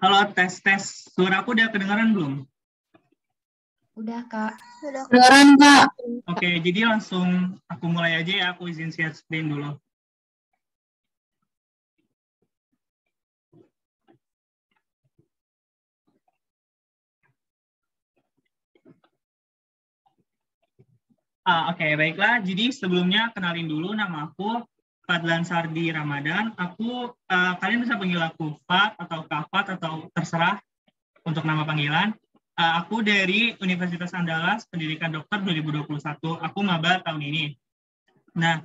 Halo, tes. Suaraku udah kedengaran belum? Udah, Kak. Udah kedengaran, Kak. Oke, jadi langsung aku mulai aja ya. Aku izin share screen dulu. Oke, baiklah. Jadi sebelumnya kenalin dulu, nama aku Fadlan Sardi Ramadan. Kalian bisa panggil aku Fat atau Kafat atau terserah untuk nama panggilan. Aku dari Universitas Andalas, Pendidikan Dokter 2021. Aku maba tahun ini. Nah,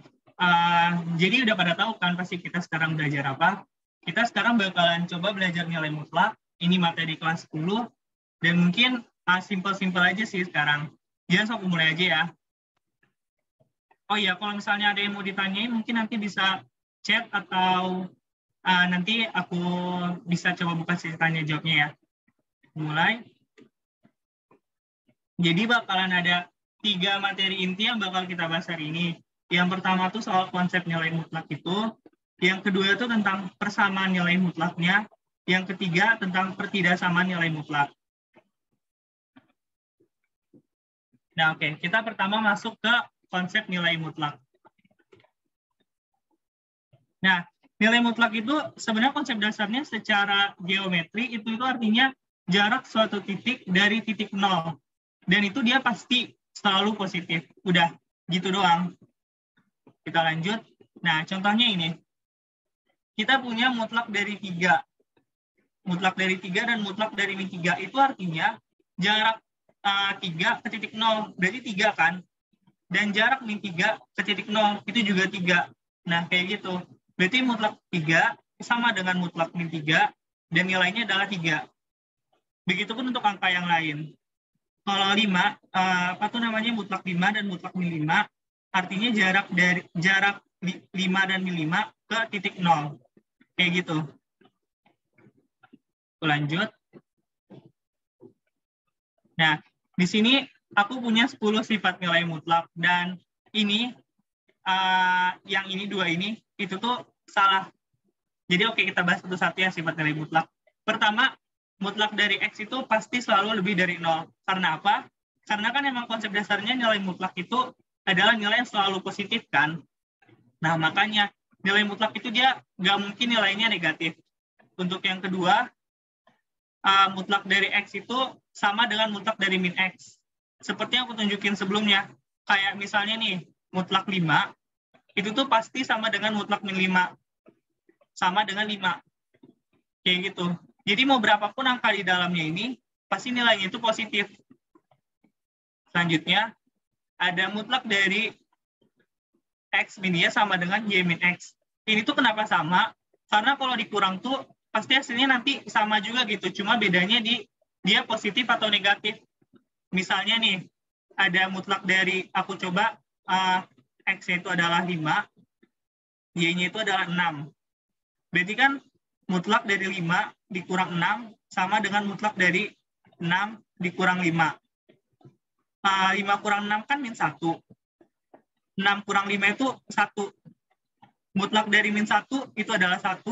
jadi udah pada tahu kan pasti kita sekarang belajar apa. Kita sekarang bakalan coba belajar nilai mutlak. Ini materi kelas 10. Dan mungkin simpel-simpel aja sih sekarang. Jadi langsung aku mulai aja ya. Oh iya, kalau misalnya ada yang mau ditanyain, mungkin nanti bisa chat atau nanti aku bisa coba buka sesi tanya jawabnya ya. Mulai. Jadi bakalan ada 3 materi inti yang bakal kita bahas hari ini. Yang pertama tuh soal konsep nilai mutlak itu. Yang kedua itu tentang persamaan nilai mutlaknya. Yang ketiga tentang pertidaksamaan nilai mutlak. Nah, oke. Kita pertama masuk ke konsep nilai mutlak. Nah, nilai mutlak itu sebenarnya konsep dasarnya secara geometri itu artinya jarak suatu titik dari titik nol. Dan itu dia pasti selalu positif. Udah, gitu doang. Kita lanjut. Nah, contohnya ini. Kita punya mutlak dari 3. Mutlak dari 3 dan mutlak dari min 3. Itu artinya jarak 3 ke titik 0. Berarti 3 kan? Dan jarak min 3 ke titik 0 itu juga 3. Nah, kayak gitu. Berarti mutlak 3 sama dengan mutlak min 3 dan nilainya adalah 3. Begitupun untuk angka yang lain. Kalau 5, mutlak 5 dan mutlak min 5, artinya jarak 5 dan min 5 ke titik 0. Kayak gitu. Lanjut. Nah, di sini aku punya 10 sifat nilai mutlak dan ini yang ini 2 ini itu tuh salah. Jadi oke, kita bahas satu-satu ya sifat nilai mutlak. Pertama, mutlak dari X itu pasti selalu lebih dari 0. Karena apa? Karena kan emang konsep dasarnya nilai mutlak itu adalah nilai yang selalu positif kan. Nah, makanya nilai mutlak itu dia nggak mungkin nilainya negatif. Untuk yang kedua, mutlak dari X itu sama dengan mutlak dari min X. Seperti yang aku tunjukin sebelumnya. Kayak misalnya nih, mutlak 5, itu tuh pasti sama dengan mutlak min 5. Sama dengan 5. Kayak gitu. Jadi mau berapapun angka di dalamnya ini, pasti nilainya itu positif. Selanjutnya, ada mutlak dari X min Y sama dengan Y min X. Ini tuh kenapa sama? Karena kalau dikurang tuh, pasti hasilnya nanti sama juga gitu. Cuma bedanya di dia positif atau negatif. Misalnya nih, ada mutlak dari, aku coba, X-nya itu adalah 5, Y-nya itu adalah 6. Berarti kan mutlak dari 5 dikurang 6 sama dengan mutlak dari 6 dikurang 5. 5 kurang 6 kan min 1. 6 kurang 5 itu 1. Mutlak dari min 1 itu adalah 1.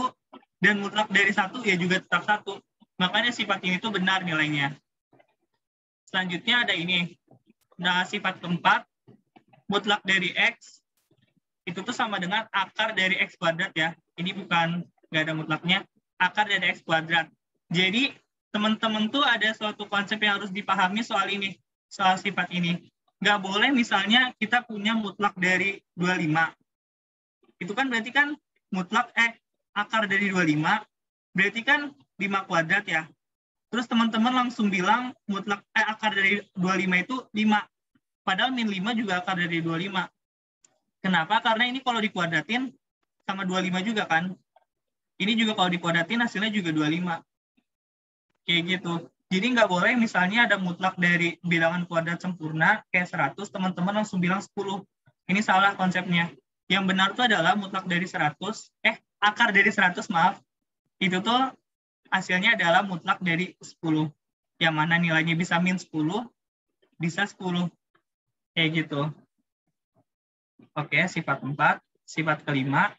Dan mutlak dari 1 ya juga tetap 1. Makanya sifat ini tuh benar nilainya. Selanjutnya ada ini. Nah, sifat keempat, mutlak dari X itu tuh sama dengan akar dari X kuadrat ya. Ini bukan, nggak ada mutlaknya, akar dari X kuadrat. Jadi, teman-teman tuh ada suatu konsep yang harus dipahami soal ini, soal sifat ini. Nggak boleh misalnya kita punya mutlak dari 25. Itu kan berarti kan mutlak akar dari 25, berarti kan 5 kuadrat ya. Terus teman-teman langsung bilang mutlak akar dari 25 itu 5. Padahal min 5 juga akar dari 25. Kenapa? Karena ini kalau dikuadratin sama 25 juga kan. Ini juga kalau dikuadratin hasilnya juga 25. Kayak gitu. Jadi nggak boleh misalnya ada mutlak dari bilangan kuadrat sempurna kayak 100, teman-teman langsung bilang 10. Ini salah konsepnya. Yang benar itu adalah mutlak dari 100, akar dari 100 maaf. Itu tuh hasilnya adalah mutlak dari 10. Yang mana nilainya bisa min 10, bisa 10. Kayak gitu. Oke, sifat 4. Sifat kelima,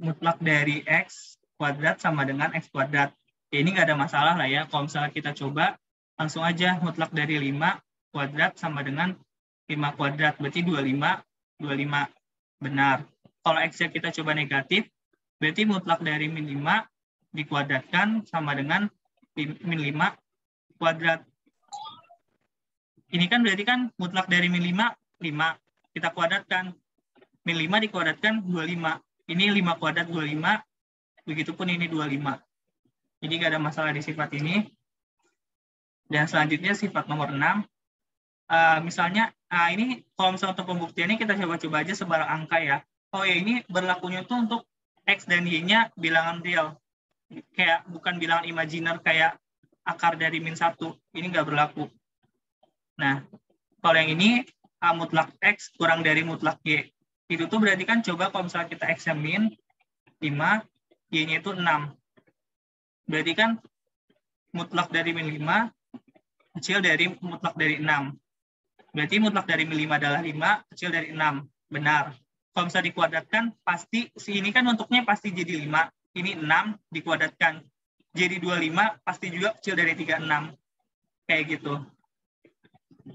mutlak dari X kuadrat sama dengan X kuadrat. Ya, ini nggak ada masalah lah ya. Kalau misalnya kita coba, langsung aja mutlak dari 5 kuadrat sama dengan 5 kuadrat. Berarti 25, 25. Benar. Kalau X-nya kita coba negatif, berarti mutlak dari min 5 dikuadratkan sama dengan min 5 kuadrat. Ini kan berarti kan mutlak dari min 5, 5. Kita kuadratkan. Min 5 dikuadratkan 25. Ini 5 kuadrat 25. Begitupun ini 25. Jadi nggak ada masalah di sifat ini. Dan selanjutnya sifat nomor 6. Misalnya, ini kalau misalnya untuk pembuktiannya kita coba-coba aja sebarang angka ya. Oh ya, ini berlakunya tuh untuk X dan Y-nya bilangan real. Kayak bukan bilangan imajiner kayak akar dari min 1. Ini nggak berlaku. Nah, kalau yang ini mutlak X kurang dari mutlak Y. Itu tuh berarti kan coba kalau misalnya kita X-nya min 5, Y-nya itu 6. Berarti kan mutlak dari min 5 kecil dari mutlak dari 6. Berarti mutlak dari min 5 adalah 5, kecil dari 6. Benar. Kalau misalnya dikuadratkan, pasti si ini kan bentuknya pasti jadi 5. Ini 6 dikuadratkan. Jadi 25 pasti juga kecil dari 36. Kayak gitu.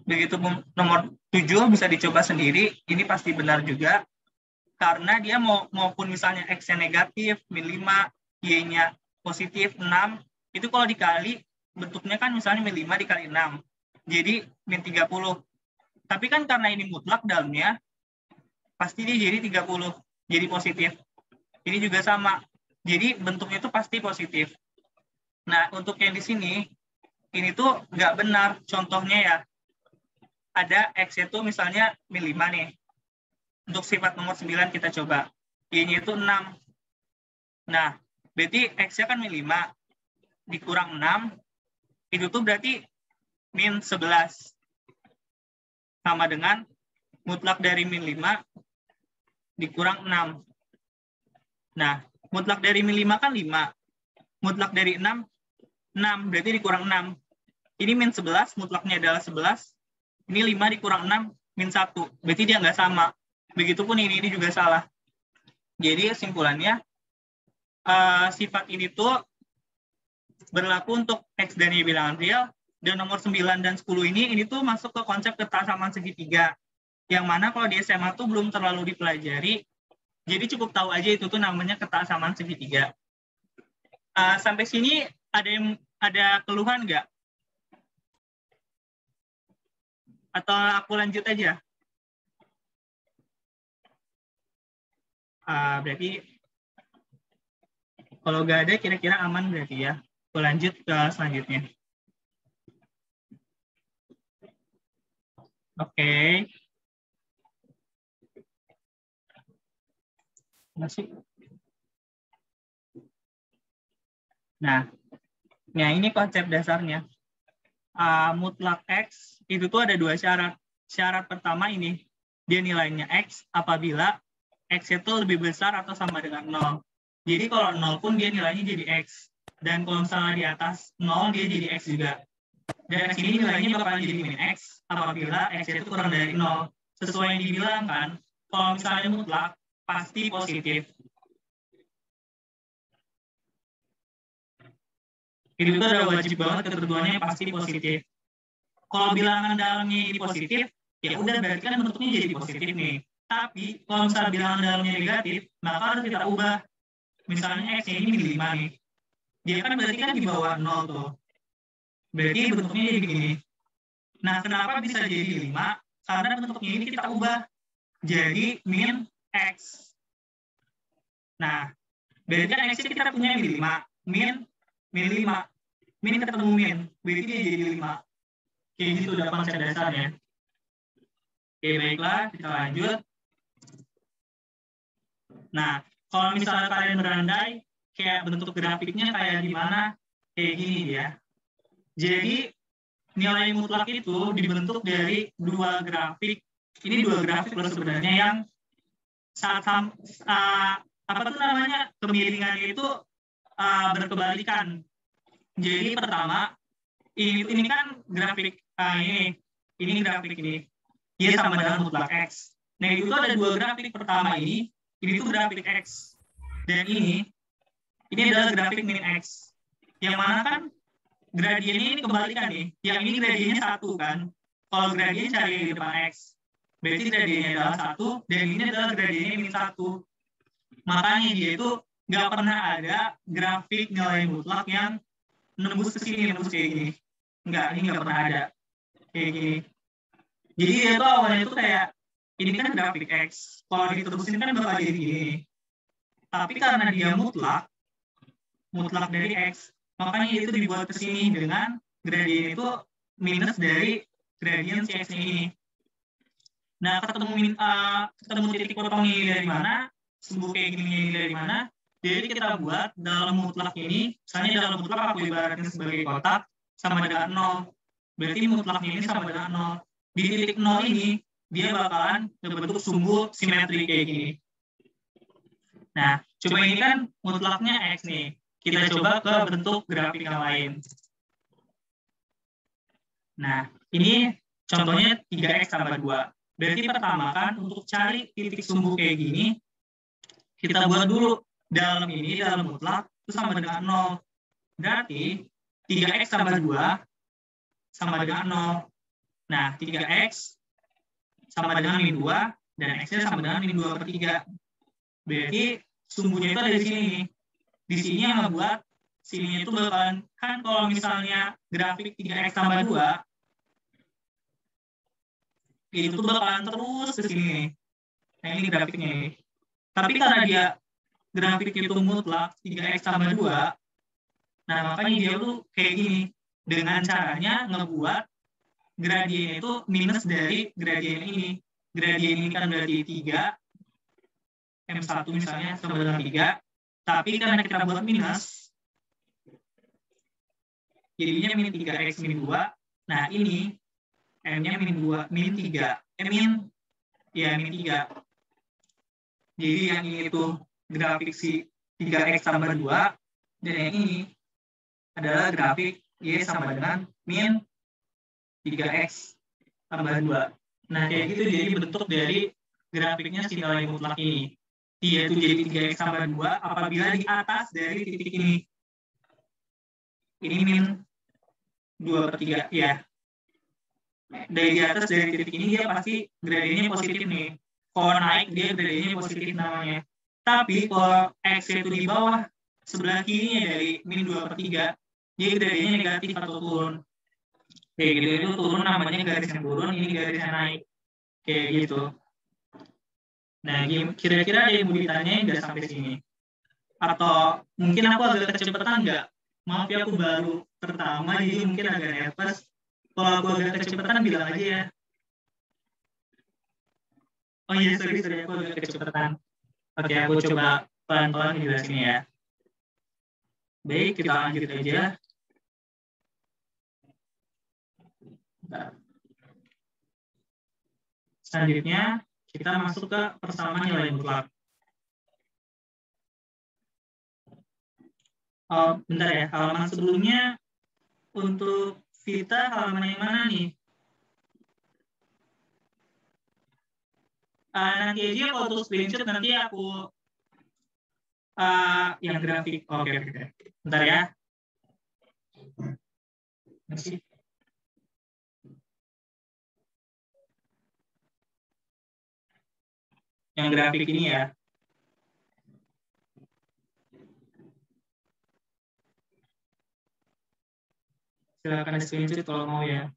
Begitu nomor 7 bisa dicoba sendiri. Ini pasti benar juga. Karena dia maupun misalnya X-nya negatif, min 5, Y-nya positif 6. Itu kalau dikali, bentuknya kan misalnya min 5 dikali 6. Jadi min 30. Tapi kan karena ini mutlak dalamnya, pasti dia jadi 30. Jadi positif. Ini juga sama. Jadi bentuknya itu pasti positif. Nah, untuk yang di sini, ini tuh nggak benar. Contohnya ya, ada X itu misalnya min 5 nih. Untuk sifat nomor 9 kita coba. Y-nya itu 6. Nah, berarti X-nya kan min 5. Dikurang 6, itu tuh berarti min 11. Sama dengan mutlak dari min 5 dikurang 6. Nah, mutlak dari min 5 kan 5. Mutlak dari 6, 6. Berarti dikurang 6. Ini min 11, mutlaknya adalah 11. Ini 5 dikurang 6, min 1. Berarti dia nggak sama. Begitupun ini juga salah. Jadi kesimpulannya, sifat ini tuh berlaku untuk X dan Y bilangan real. Dan nomor 9 dan 10 ini tuh masuk ke konsep kesamaan segitiga. Yang mana kalau di SMA tuh belum terlalu dipelajari. Jadi cukup tahu aja itu tuh namanya kesamaan segitiga. Sampai sini ada keluhan nggak? Atau aku lanjut aja? Berarti kalau nggak ada kira-kira aman berarti ya. Aku lanjut ke selanjutnya. Oke. Masih. Nah, ini konsep dasarnya. Mutlak X itu tuh ada 2 syarat. Syarat pertama ini, dia nilainya X apabila X itu lebih besar atau sama dengan 0. Jadi kalau 0 pun dia nilainya jadi X. Dan kalau misalnya di atas 0 dia jadi X juga. Dan X ini nilainya bakal jadi min X apabila X itu kurang dari 0. Sesuai yang dibilang kan, kalau misalnya mutlak, pasti positif. Itu tuh udah wajib banget ketentuannya pasti positif. Kalau bilangan dalamnya ini positif, ya udah berarti kan bentuknya jadi positif nih. Tapi kalau misalnya bilangan dalamnya negatif, maka harus kita ubah. Misalnya X ini min 5 nih. Dia kan berarti kan di bawah 0 tuh. Berarti bentuknya jadi begini. Nah, kenapa bisa jadi 5? Karena bentuknya ini kita ubah jadi min X. Nah, berarti kan X kita punya min 5. Min 5. Min ketemu min. Berarti dia jadi 5. Kayak gitu udah konsep dasarnya. Oke, baiklah. Kita lanjut. Nah, kalau misalnya kalian berandai, kayak bentuk grafiknya kayak gimana? Kayak gini ya. Jadi, nilai mutlak itu dibentuk dari 2 grafik. Ini 2 grafik loh sebenarnya yang kemiringannya itu berkebalikan. Jadi pertama, ini kan grafik ini grafik ini. Dia sama dengan mutlak X. Nah, itu ada 2 grafik. Pertama ini tuh grafik X. Dan ini Ini adalah grafik min X. Yang mana kan gradiennya ini kebalikan nih. Yang ini gradiennya 1 kan. Kalau gradien cari di depan X. Berarti gradiennya adalah 1, dan ini adalah gradiennya min 1. Makanya dia itu nggak pernah ada grafik nilai mutlak yang nembus ke sini, nembus kayak gini. Enggak, ini nggak pernah ada. Kayak gini. Jadi dia tuh awalnya tuh kayak, ini kan grafik X. Kalau diterusin kan bakal jadi gini. Tapi karena dia mutlak dari X, makanya itu dibuat ke sini dengan gradien itu minus dari gradien si X ini. Nah, ketemu titik potong ini dari mana, sumbu kayak gini dari mana. Jadi kita buat dalam mutlak ini, misalnya dalam mutlak aku ibaratkan sebagai kotak sama dengan 0. Berarti mutlak ini sama dengan 0. Di titik 0 ini, dia bakalan berbentuk sumbu simetri kayak gini. Nah, coba ini kan mutlaknya X nih. Kita coba ke bentuk grafik yang lain. Nah, ini contohnya 3X tambah 2. Berarti pertama kan untuk cari titik sumbu kayak gini, kita buat dulu dalam ini, dalam mutlak, itu sama dengan 0. Berarti 3X tambah 2 sama dengan 0. Nah, 3X sama dengan min 2, dan X-nya sama dengan min 2/3. Berarti sumbunya itu ada di sini. Di sini yang ngebuat sininya itu bakalan, kan kalau misalnya grafik 3X tambah 2, itu tuh bakalan terus ke sini. Nah, ini grafiknya nih. Tapi karena dia grafik itu mutlak 3X tambah 2, nah makanya dia tuh kayak gini. Dengan caranya ngebuat gradien itu minus dari gradien ini. Gradien ini kan berarti 3, M1 misalnya sama dengan 3. Tapi karena kita buat minus, jadinya min 3X min 2. Nah, ini M-nya min 2, min 3. Min 3. Jadi yang ini tuh grafik si 3X tambah 2, dan yang ini adalah grafik Y sama dengan min 3X tambah 2. Nah, kayak gitu jadi bentuk dari grafiknya si nilai mutlak ini. Dia itu jadi 3X tambah 2 apabila di atas dari titik ini. Ini min 2/3, ya. Dari di atas dari titik ini dia pasti gradiennya positif nih. Kalau naik dia gradiennya positif namanya. Tapi kalau X itu di bawah sebelah kirinya dari min 2/3, dia gradiennya negatif atau turun. Kayak gitu, itu turun namanya garis yang turun, ini garis yang naik. Kayak gitu. Nah, kira-kira ada yang mau ditanyain nggak sampai sini? Atau mungkin aku agak kecepatan nggak? Maaf ya, aku baru pertama, jadi mungkin agak nervous. Kalau aku agak kecepatan bilang aja ya. Oh iya, sorry, aku agak kecepatan. Oke, aku coba pelan-pelan jelasin ya. Baik, kita lanjut aja. Selanjutnya, kita masuk ke persamaan nilai mutlak. Bentar ya, halaman sebelumnya untuk Vita halaman yang mana nih? Nanti aja kalau untuk screenshot nanti aku yang grafik. Oke. Bentar ya. Masih. Yang grafik ini ya. Silakan screenshot kalau mau ya.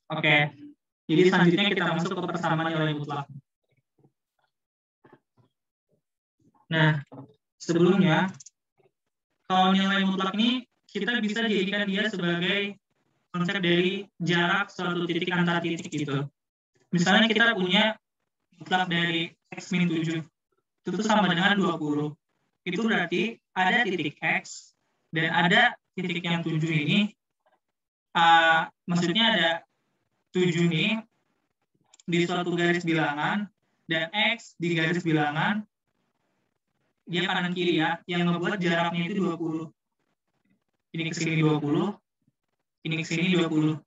Oke. Jadi selanjutnya kita masuk ke persamaan nilai mutlak. Nah, sebelumnya kalau nilai mutlak ini kita bisa jadikan dia sebagai konsep dari jarak suatu titik antar titik gitu. Misalnya kita punya mutlak dari X min 7. Itu sama dengan 20. Itu berarti ada titik X dan ada titik yang 7 ini. Maksudnya ada 7 nih di suatu garis bilangan dan X di garis bilangan, dia kanan kiri ya, yang ngebuat jaraknya itu 20. Ini ke sini 20, ini ke sini 20.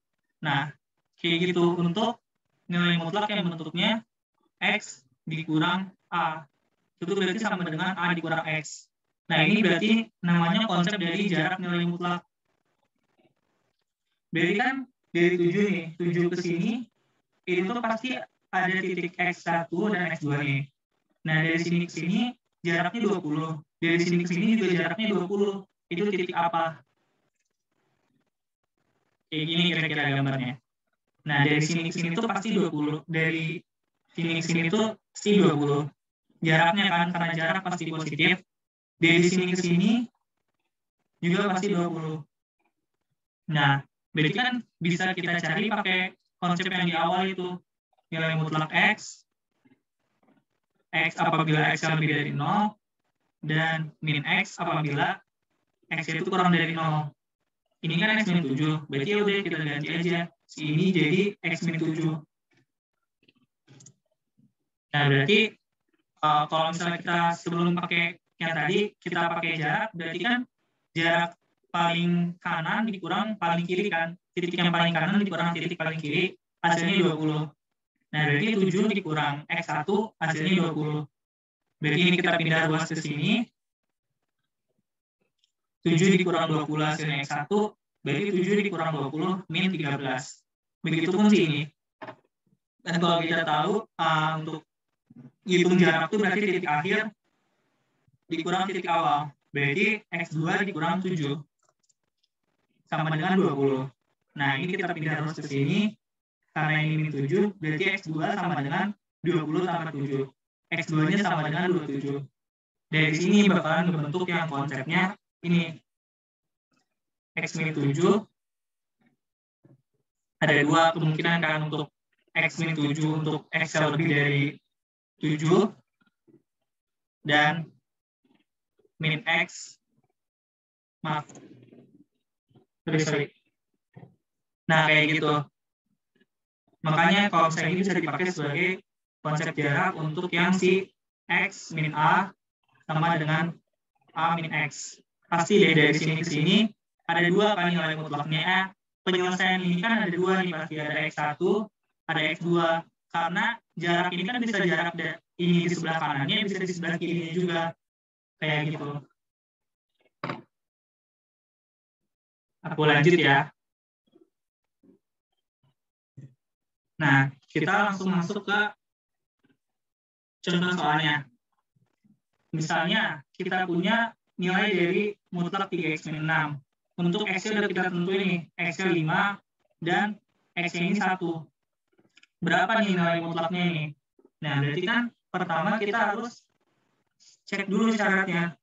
Nah, kayak gitu untuk nilai mutlak yang bentuknya X dikurang A. Itu berarti sama dengan A dikurang X. Nah, ini berarti namanya konsep dari jarak nilai mutlak. Berarti kan dari 7 nih, 7 ke sini, itu tuh pasti ada titik X1 dan X2 nih. Nah, dari sini ke sini jaraknya 20. Dari sini ke sini juga jaraknya 20. Itu titik apa? Kayak gini kira-kira gambarnya. Nah, dari sini ke sini tuh pasti 20. Dari sini ke sini tuh pasti 20. Jaraknya kan, karena jarak pasti positif. Dari sini ke sini juga pasti 20. Nah, berarti kan bisa kita cari pakai konsep yang di awal itu. Nilai mutlak X apabila X lebih dari 0, dan min X apabila X itu kurang dari 0. Ini kan X min 7, berarti ya udah kita ganti aja. Si ini jadi X min 7. Nah, berarti kalau misalnya kita sebelum pakai yang tadi, kita pakai jarak, berarti kan jarak paling kanan dikurang paling kiri kan. Titik yang paling kanan dikurang titik paling kiri, hasilnya 20. Nah, berarti 7 dikurang X1, hasilnya 20. Berarti ini kita pindah ruas ke sini. 7 dikurang 20 hasilnya X1, berarti 7 dikurang 20 min 13. Begitupun sini. Dan kalau kita tahu, untuk hitung jarak itu berarti titik akhir dikurang titik awal. Berarti X2 dikurang 7. Sama dengan 20. Nah, ini kita pindah ruas ke sini. Karena ini min 7, berarti X2 sama dengan 20 tambah 7. X2-nya sama dengan 27. Dari sini bakalan membentuk yang konsepnya ini. X min 7. Ada dua kemungkinan kan untuk X min 7 untuk X yang lebih dari 7. Dan min X. Maaf. Sorry. Nah, kayak gitu. Makanya kalau misalnya ini bisa dipakai sebagai konsep jarak untuk yang si X min A sama dengan A min X. Pasti dari sini ke sini ada dua kan nilai mutlaknya. Penyelesaian ini kan ada dua nih pasti. Ada X1, ada X2. Karena jarak ini kan bisa jarak ini di sebelah kanannya, bisa di sebelah kirinya juga. Kayak gitu. Aku lanjut ya. Nah, kita langsung masuk ke contoh soalnya. Misalnya, kita punya nilai dari mutlak 3x min 6. Untuk X-nya udah kita tentuin nih, X-nya 5, dan X-nya ini 1. Berapa nih nilai mutlaknya ini? Nah, berarti kan pertama kita harus cek dulu syaratnya.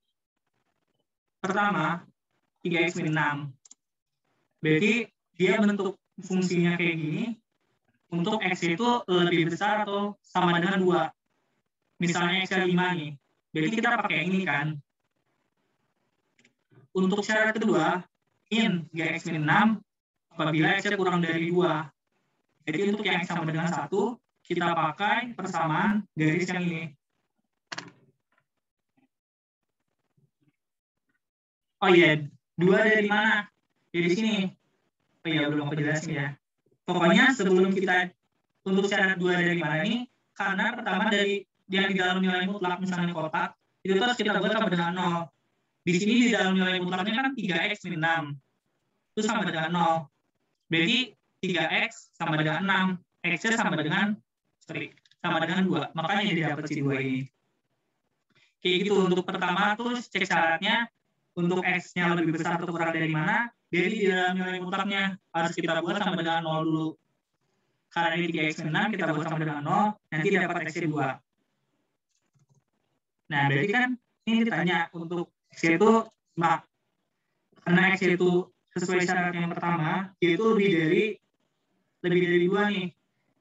Pertama, 3x min 6. Berarti dia bentuk fungsinya kayak gini, untuk X itu lebih besar atau sama dengan 2. Misalnya X-nya 5 nih. Berarti kita pakai ini kan. Untuk syarat kedua, min 3x min 6 apabila X-nya kurang dari 2. Jadi untuk yang X sama dengan 1, kita pakai persamaan garis yang ini. Oh iya, 2 dari mana? Dari sini. Oh iya, belum aku jelasin ya. Pokoknya sebelum kita untuk syarat 2 dari mana ini, karena pertama dari yang di dalam nilai mutlak, misalnya kotak, itu terus kita buat sama dengan 0. Di sini di dalam nilai mutlaknya kan 3x min 6. Itu sama dengan 0. Berarti 3x sama dengan 6. X-nya sama dengan 2. Makanya dia dapat si 2 ini. Kayak gitu. Untuk pertama tuh cek syaratnya untuk X-nya lebih besar atau kurang dari mana. Jadi di dalam nilai mutlaknya harus kita buat sama dengan 0 dulu. Karena ini 3x min 6, kita buat sama dengan 0. Nanti dapat X-nya 2. Nah, berarti kan ini ditanya untuk X itu, karena X itu sesuai syarat yang pertama, yaitu lebih dari 2 nih.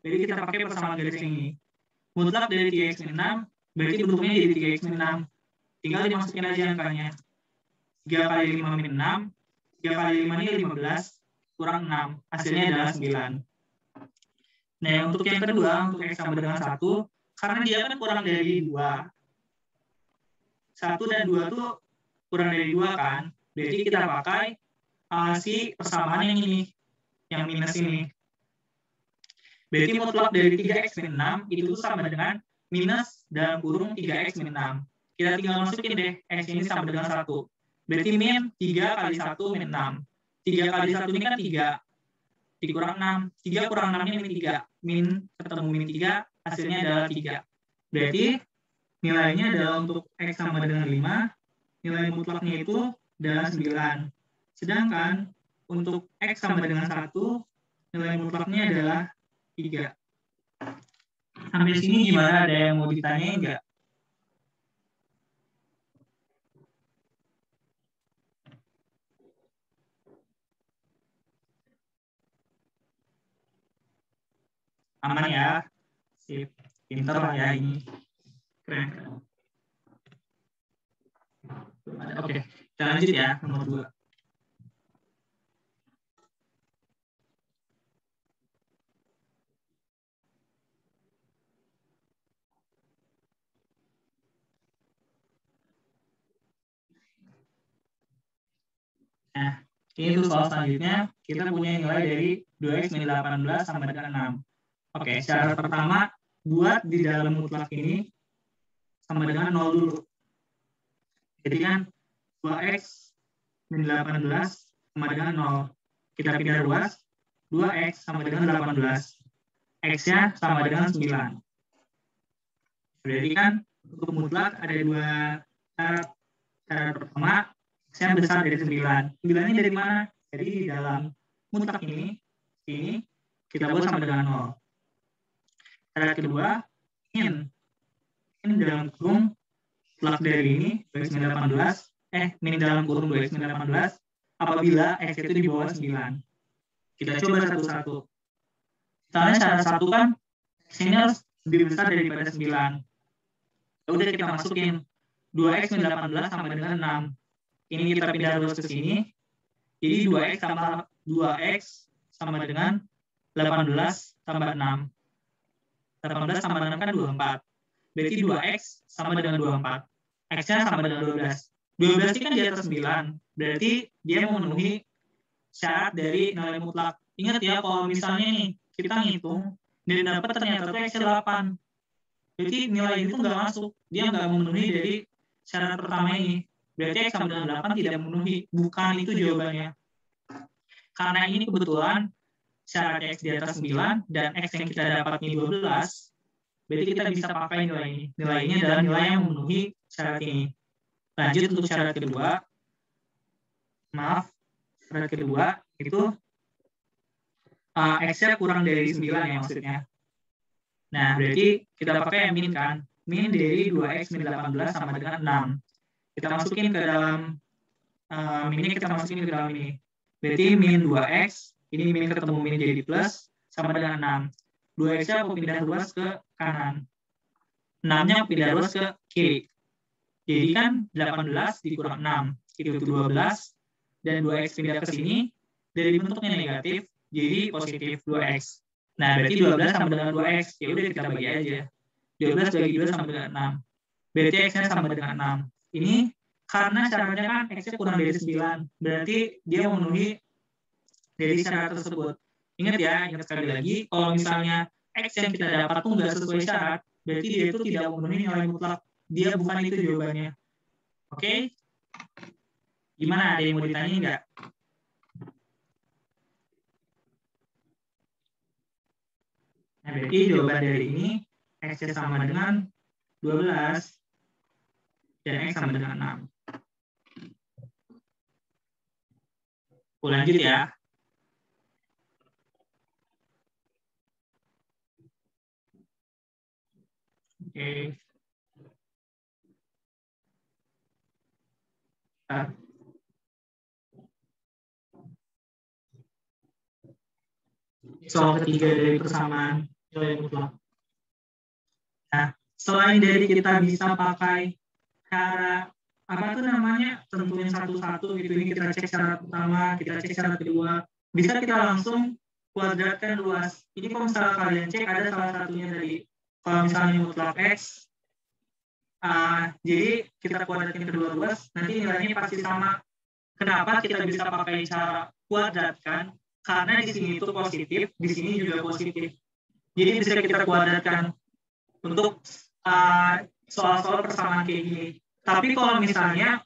Jadi kita pakai persamaan garis ini. Mutlak dari 3x min 6, berarti bentuknya jadi 3x min 6. Tinggal dimasukin aja angkanya. 3 kali 5 min 6, 3 kali 5 ini 15, kurang 6. Hasilnya adalah 9. Nah, untuk yang kedua, untuk X sama dengan 1, karena dia kan kurang dari 2. 1 dan 2 tuh kurang dari 2 kan. Berarti kita pakai si persamaan yang ini, yang minus ini. Berarti mutlak dari 3x min 6 itu sama dengan minus dalam kurung 3x min 6. Kita tinggal masukin deh, x ini sama dengan 1. Berarti min 3 kali 1 min 6. 3 kali 1 ini kan 3. Dikurang 6. 3 kurang 6 ini min 3. Min ketemu min 3, hasilnya adalah 3. Berarti nilainya adalah untuk x sama dengan 5. Nilai mutlaknya itu adalah 9. Sedangkan untuk x sama dengan 1, nilai mutlaknya adalah 3. Sampai sini gimana? Ada yang mau ditanyain nggak? Aman ya? Sip. Pinter lah ya ini. Keren. Oke, kita lanjut ya, nomor 2. Nah, ini tuh soal selanjutnya, kita punya nilai dari 2x min 18 sama dengan 6. Oke, syarat pertama, buat di dalam mutlak ini sama dengan 0 dulu. Jadi kan 2x min 18 sama dengan 0. Kita pindah ruas, 2x sama dengan 18. X-nya sama dengan 9. Berarti kan untuk mutlak ada 2 syarat. Syarat pertama, X-nya besar dari 9. 9-nya dari mana? Jadi di dalam mutlak ini kita buat sama dengan 0. Syarat kedua, min dalam kurung mutlak dari ini 2x min 18, min dalam kurung 2x min 18 apabila x itu di bawah 9. Kita coba satu-satu. Misalnya syarat 1 kan x-nya harus lebih besar daripada 9. Ya udah kita masukin 2x min 18 sama dengan 6. Ini kita pindah terus ke sini. Jadi 2x sama dengan 18 tambah 6. 18 tambah 6 kan 24. Berarti 2x sama dengan 24. X-nya sama dengan 12. 12 ini kan di atas 9. Berarti dia memenuhi syarat dari nilai mutlak. Ingat ya, kalau misalnya nih, kita ngitung, dan dapat ternyata itu X-nya 8. Berarti nilai itu nggak masuk. Dia nggak memenuhi dari syarat pertama ini. Berarti X sama dengan 8 tidak memenuhi. Bukan itu jawabannya. Karena ini kebetulan syarat X di atas 9 dan X yang kita dapat ini 12, berarti kita bisa pakai nilai ini. Nilainya adalah nilai yang memenuhi syarat ini. Lanjut untuk syarat kedua. Syarat kedua itu X-nya kurang dari 9 ya maksudnya. Nah, berarti kita pakai yang min kan. Min dari 2x min 18 sama dengan 6. Kita masukin ke dalam ini, kita masukin ke dalam ini. Berarti min 2x, ini min ketemu min jadi plus, sama dengan 6. 2x-nya aku pindah ruas ke kanan. 6-nya aku pindah ruas ke kiri. Jadi kan 18 dikurang 6, itu 12. Dan 2x pindah ke sini, dari bentuknya negatif, jadi positif 2x. Nah, berarti 12 sama dengan 2x. Ya udah kita bagi aja. 12 bagi 2 sama dengan 6. Berarti x-nya sama dengan 6. Ini karena syaratnya kan x-nya kurang dari 9. Berarti dia memenuhi dari syarat tersebut. Ingat ya, ingat sekali lagi, kalau misalnya x yang kita dapat tuh nggak sesuai syarat, berarti dia itu tidak memenuhi nilai mutlak. Dia bukan itu jawabannya. Oke? Gimana? Ada yang mau ditanya nggak? Nah, berarti jawaban dari ini X sama dengan 12 dan X sama dengan 6. Aku lanjut ya. Oke. Soal ketiga dari persamaan nilai mutlak. Nah, selain dari kita bisa pakai cara apa tuh namanya, tentuin satu-satu gitu, ini kita cek syarat pertama, kita cek syarat kedua, bisa kita langsung kuadratkan luas. Ini kalau misalnya kalian cek ada salah satunya tadi, kalau misalnya mutlak X, jadi kita kuadratin kedua luas, nanti nilainya pasti sama. Kenapa kita bisa pakai cara kuadratkan? Karena di sini itu positif, di sini juga positif. Jadi bisa kita kuadratkan untuk soal-soal persamaan kayak gini. Tapi kalau misalnya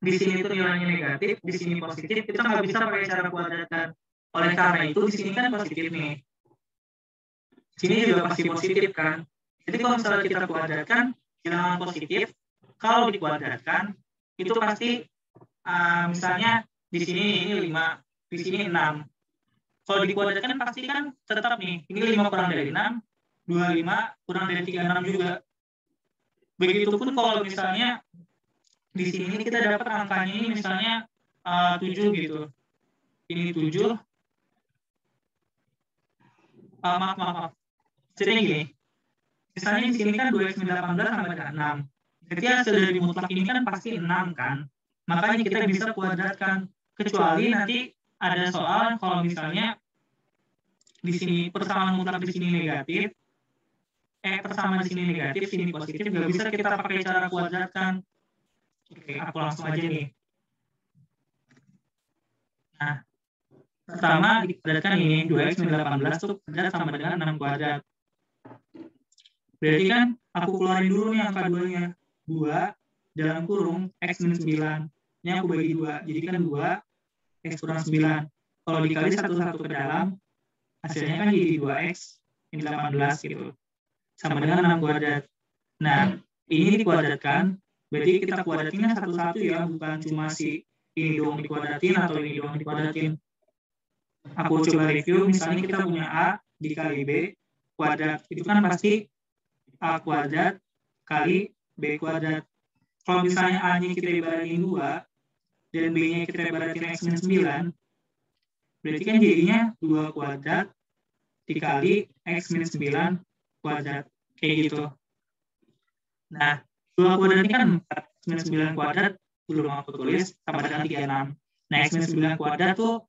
di sini itu nilainya negatif, di sini positif, kita nggak bisa pakai cara kuadratkan. Oleh karena itu, di sini kan positif nih. Di sini juga pasti positif kan. Jadi kalau misalnya kita kuadratkan bilangan positif, kalau dikuadratkan, itu pasti misalnya di sini ini 5, di sini 6. Kalau dikuadratkan pasti kan tetap nih, ini 5 kurang dari 6, 25 kurang dari 36 juga. Begitupun kalau misalnya di sini kita dapat angkanya ini misalnya 7 gitu. Ini 7. Maaf. Jadi gini. Misalnya di sini kan 2x min 18 sama dengan 6. Jadi hasil dari mutlak ini kan pasti 6 kan. Makanya kita bisa kuadratkan. Kecuali nanti ada soal kalau misalnya di sini persamaan mutlak di sini negatif, persamaan di sini negatif, sini positif, nggak bisa kita pakai cara kuadratkan. Oke, aku langsung aja nih. Nah, pertama dikuadratkan ini 2x min 18 itu kuadrat sama dengan 6 kuadrat. Berarti kan aku keluarin dulu nih angka 2-nya. 2 dalam kurung x min 9. Ini aku bagi 2. Jadi kan 2 x kurang 9. Kalau dikali satu-satu ke dalam, hasilnya kan jadi 2x min 18 gitu. Sama dengan 6 kuadrat. Nah, ini dikuadratkan, berarti kita kuadratinnya satu-satu ya, bukan cuma si ini doang dikuadratin atau ini doang dikuadratin. Aku coba review, misalnya kita punya A dikali B kuadrat. Itu kan pasti A kuadrat kali B kuadrat. Kalau misalnya A-nya kita ibaratin 2 dan B-nya kita ibaratin x min 9, berarti kan jadinya 2 kuadrat dikali x min 9 kuadrat. Kayak gitu. Nah, 2 kuadrat ini kan 4. X min 9 kuadrat belum aku tulis sama dengan 36. Nah, x min 9 kuadrat tuh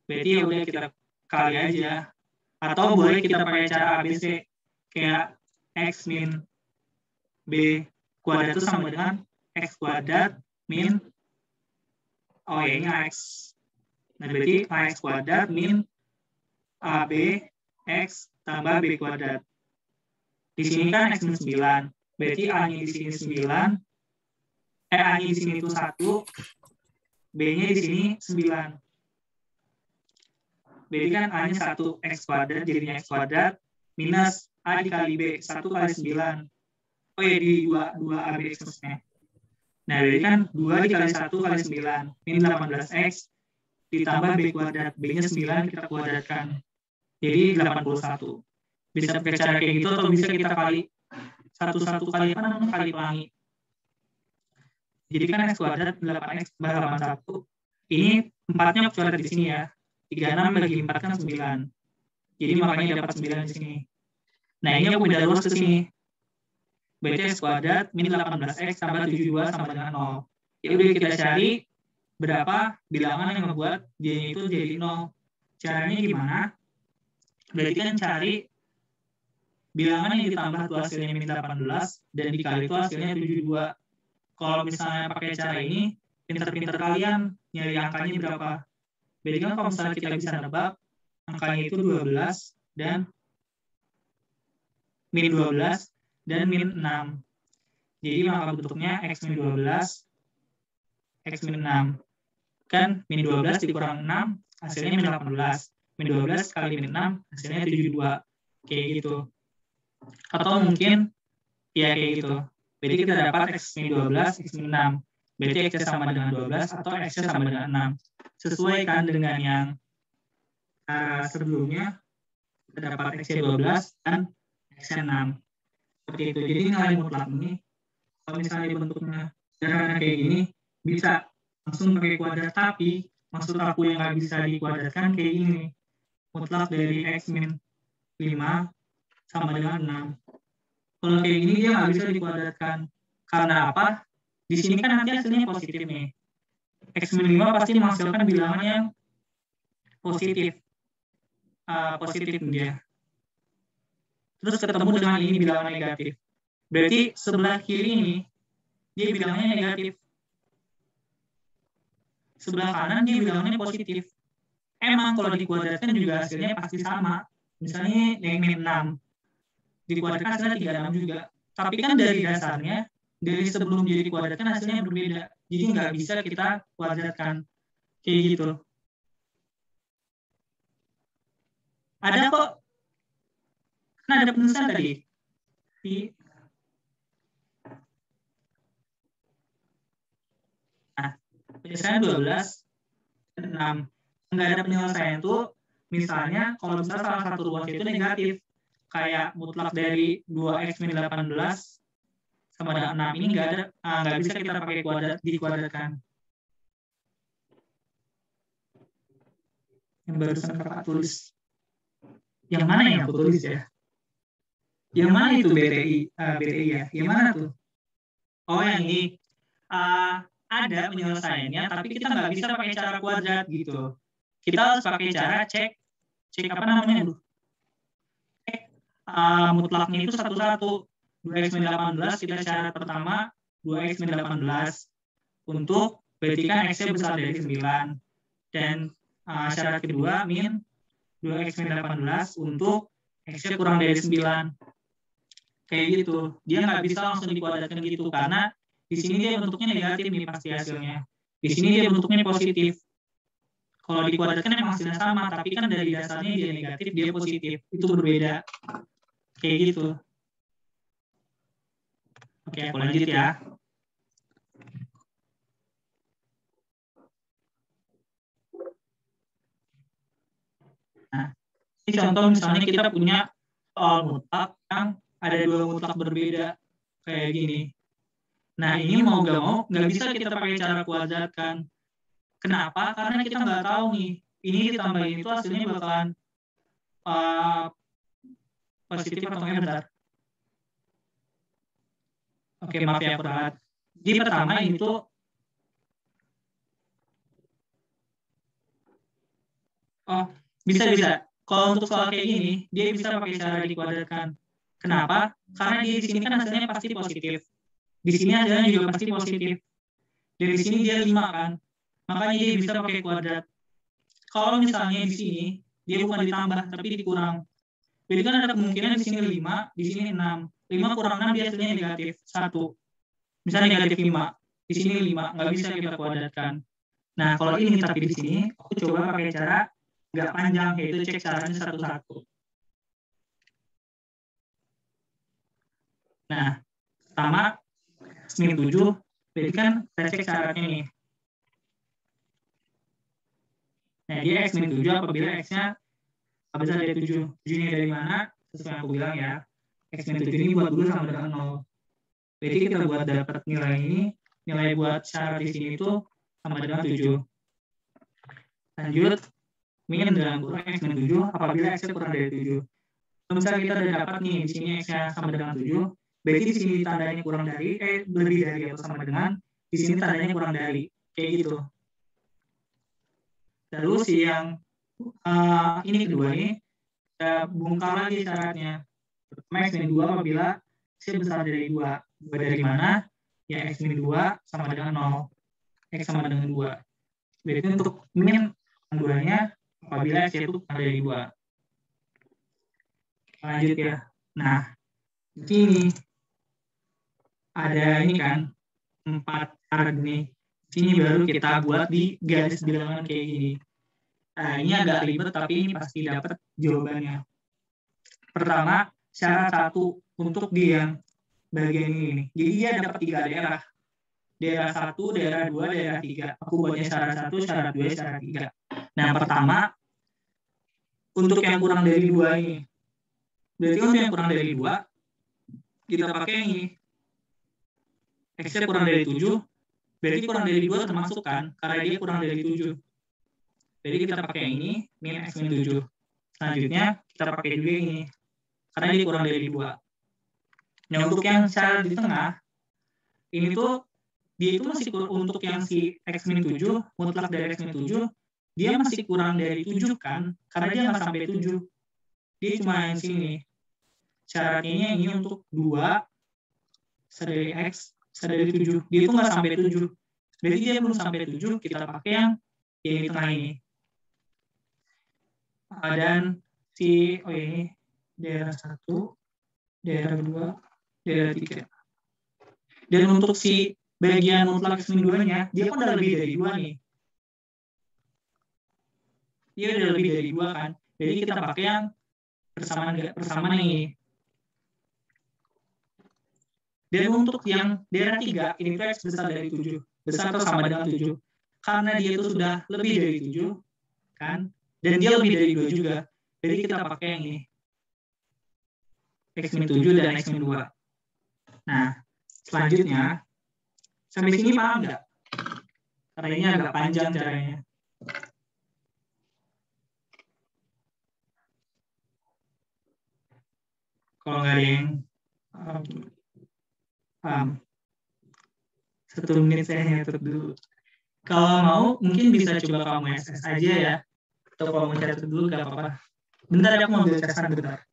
berarti ya udah kita kali aja. Atau boleh kita pakai cara ABC. Kayak x min B kuadrat itu sama dengan x kuadrat min ini AX. Nah, berarti AX kuadrat min AB X tambah B kuadrat. Di sini kan X min 9. Berarti A-nya di sini 9. A-nya di sini itu 1. B-nya di sini 9. Berarti kan A-nya 1 X kuadrat, jadinya X kuadrat minus A dikali B. 1 kali 9. Oh ya, di 2 AB X-nya. Nah, berarti kan 2 dikali 1 kali 9. Min 18X ditambah B kuadrat. B-nya 9 kita kuadratkan. Jadi 81. Bisa pakai cara kayak gitu atau bisa kita kali satu-satu kali kali pelangi. Jadi kan X kuadrat 8X tambah 81. Ini 4-nya aku coret di sini ya. 36 bagi 4 kan 9. Jadi makanya dapat 9 di sini. Nah, ini aku pindah luas ke sini. Berarti X kuadrat min 18X tambah 72 sama dengan 0. Ya udah kita cari berapa bilangan yang membuat Y itu jadi 0. Caranya gimana? Berarti kan cari bilangan yang ditambah itu hasilnya min 18 dan dikali itu hasilnya 72. Kalau misalnya pakai cara ini, pinter-pinter kalian nyari angkanya berapa. Berarti kan kalau misalnya kita bisa nebak, angkanya itu 12 dan min 12 dan min 6. Jadi maka bentuknya x min 12, x min 6. Kan min 12 dikurang 6, hasilnya min 18. Min 12 kali min 6, hasilnya 72. Kayak gitu. Atau mungkin, ya kayak gitu. Berarti kita dapat x min 12, x min 6. Berarti x sama dengan 12 atau x sama dengan 6. Sesuai kan dengan yang sebelumnya, kita dapat x 12 dan x 6. Seperti itu. Jadi nilai mutlak ini, kalau misalnya bentuknya sederhana kayak gini, bisa langsung pakai kuadrat. Tapi maksud aku yang nggak bisa dikuadratkan kayak gini. Mutlak dari x min 5 sama dengan 6. Kalau kayak gini dia nggak bisa dikuadratkan. Karena apa? Di sini kan nanti hasilnya positif nih. X min 5 pasti menghasilkan bilangan yang positif. Positif dia. Terus ketemu dengan ini bilangan negatif. Berarti sebelah kiri ini dia bilangannya negatif. Sebelah kanan dia bilangannya positif. Emang kalau dikuadratkan juga hasilnya pasti sama. Misalnya yang min 6 dikuadratkan hasilnya 36 juga. Tapi kan dari dasarnya, dari sebelum jadi dikuadratkan hasilnya berbeda. Jadi nggak bisa kita kuadratkan. Kayak gitu. Ada kok. Kan ada penulisan tadi. Nah, penyelesaian 12, 6. Nggak ada penyelesaian tuh, misalnya kalau misalnya salah satu ruas itu negatif, kayak mutlak dari 2x min 18 sama dengan 6 ini nggak bisa kita pakai dikuadratkan. Yang barusan kakak tulis. Yang mana yang aku tulis ya? Yang mana itu BTI ya? Yang mana tuh? Oh, yang ini. Ada penyelesaiannya, tapi kita nggak bisa pakai cara kuadrat gitu. Kita harus pakai cara cek apa namanya dulu? Mutlaknya itu satu-satu. 2x min 18 kita syarat pertama 2x min 18 untuk berarti kan x-nya besar dari 9. Dan syarat kedua min 2x min 18 untuk x-nya kurang dari 9. Kayak gitu. Dia nggak bisa langsung dikuadratkan gitu karena di sini dia bentuknya negatif nih pasti hasilnya. Di sini dia bentuknya positif. Kalau dikuadratkan memang hasilnya sama, tapi kan dari dasarnya dia negatif, dia positif. Itu berbeda. Kayak gitu. Oke, aku lanjut ya. Nah, ini contoh misalnya kita punya soal mutlak yang ada dua mutlak berbeda. Kayak gini. Nah, ini mau nggak bisa kita pakai cara kuadratkan. Kenapa? Karena kita nggak tahu nih. Ini ditambahin itu hasilnya bakalan positif atau enggak, bentar. Oke, maaf ya, aku ralat. Di pertama ini tuh bisa. Kalau untuk soal kayak gini, dia bisa pakai cara dikuadratkan. Kenapa? Karena di sini kan hasilnya pasti positif. Di sini hasilnya juga pasti positif. Dari sini dia 5 kan. Makanya dia bisa pakai kuadrat. Kalau misalnya di sini, dia bukan ditambah, tapi dikurang. Jadi kan ada kemungkinan di sini 5, di sini 6. 5 kurang 6 dia hasilnya negatif 1. Misalnya negatif 5, di sini 5, nggak bisa kita kuadratkan. Nah, kalau ini tapi di sini, aku coba pakai cara nggak panjang, yaitu cek caranya satu-satu. Nah, pertama, min 7, berarti kan kita cek syaratnya nih. Nah, dia x min 7 apabila x-nya besar dari 7. 7 ini dari mana? Sesuai yang aku bilang ya. X min 7 ini buat dulu sama dengan 0. Berarti kita buat dapat nilai ini, nilai buat syarat di sini itu sama dengan 7. Lanjut, min dalam kurung x min 7 apabila x-nya kurang dari 7. Kalau misalnya kita udah dapat nih, di sini x-nya sama dengan 7, berarti di sini tandanya kurang dari, lebih dari atau sama dengan, di sini tandanya kurang dari. Kayak gitu. Terus yang ini kedua ini, kita bongkar lagi syaratnya. Pertama x min 2 apabila x besar dari 2. 2 dari mana? Ya x min 2 sama dengan 0. X sama dengan 2. Berarti untuk min 2-nya apabila x itu kurang dari 2. Lanjut ya. Nah, di sini ada ini kan 4 syarat nih. Di sini baru kita buat di garis bilangan kayak gini. Nah, ini agak ribet tapi ini pasti dapat jawabannya. Pertama, syarat 1 untuk di yang bagian ini. Jadi dia dapat 3 daerah. Daerah 1, daerah 2, daerah 3. Aku buatnya syarat 1, syarat 2, syarat 3. Nah, pertama, untuk yang kurang dari 2 ini. Berarti untuk yang kurang dari 2, kita pakai ini. X-nya kurang dari 7, berarti kurang dari 2 termasuk kan, karena dia kurang dari 7. Jadi kita pakai ini, min X min 7. Selanjutnya, kita pakai juga ini, karena dia kurang dari 2. Nah, untuk yang syarat di tengah, ini tuh, dia itu masih untuk yang si X min 7, mutlak dari X min 7, dia masih kurang dari 7 kan, karena dia nggak sampai 7. Dia cuma yang sini. Syaratnya ini untuk 2, dari X, dari 7. Dia itu nggak sampai 7. Berarti dia belum sampai 7, kita pakai yang di tengah ini. Dan ini daerah 1, daerah 2, daerah 3. Dan untuk si bagian mutlak X-2-nya, dia kan udah lebih dari 2 nih. Dia udah lebih dari 2 kan. Jadi kita pakai yang persamaan ini. Dan untuk yang daerah 3, ini tuh X besar dari 7. Besar atau sama dengan 7. Karena dia itu sudah lebih dari 7, kan? Dan dia lebih dari 2 juga. Jadi kita pakai yang ini. X-7 dan X-2. Nah, selanjutnya, sampai sini paham nggak? Karena ini agak panjang caranya. Kalau nggak ada yang paham. 1 menit saya nyatet dulu. Kalau mau, mungkin bisa coba kamu SS aja ya. Atau kalau mau catat dulu, nggak apa-apa. Bentar, aku mau ambil casan bentar.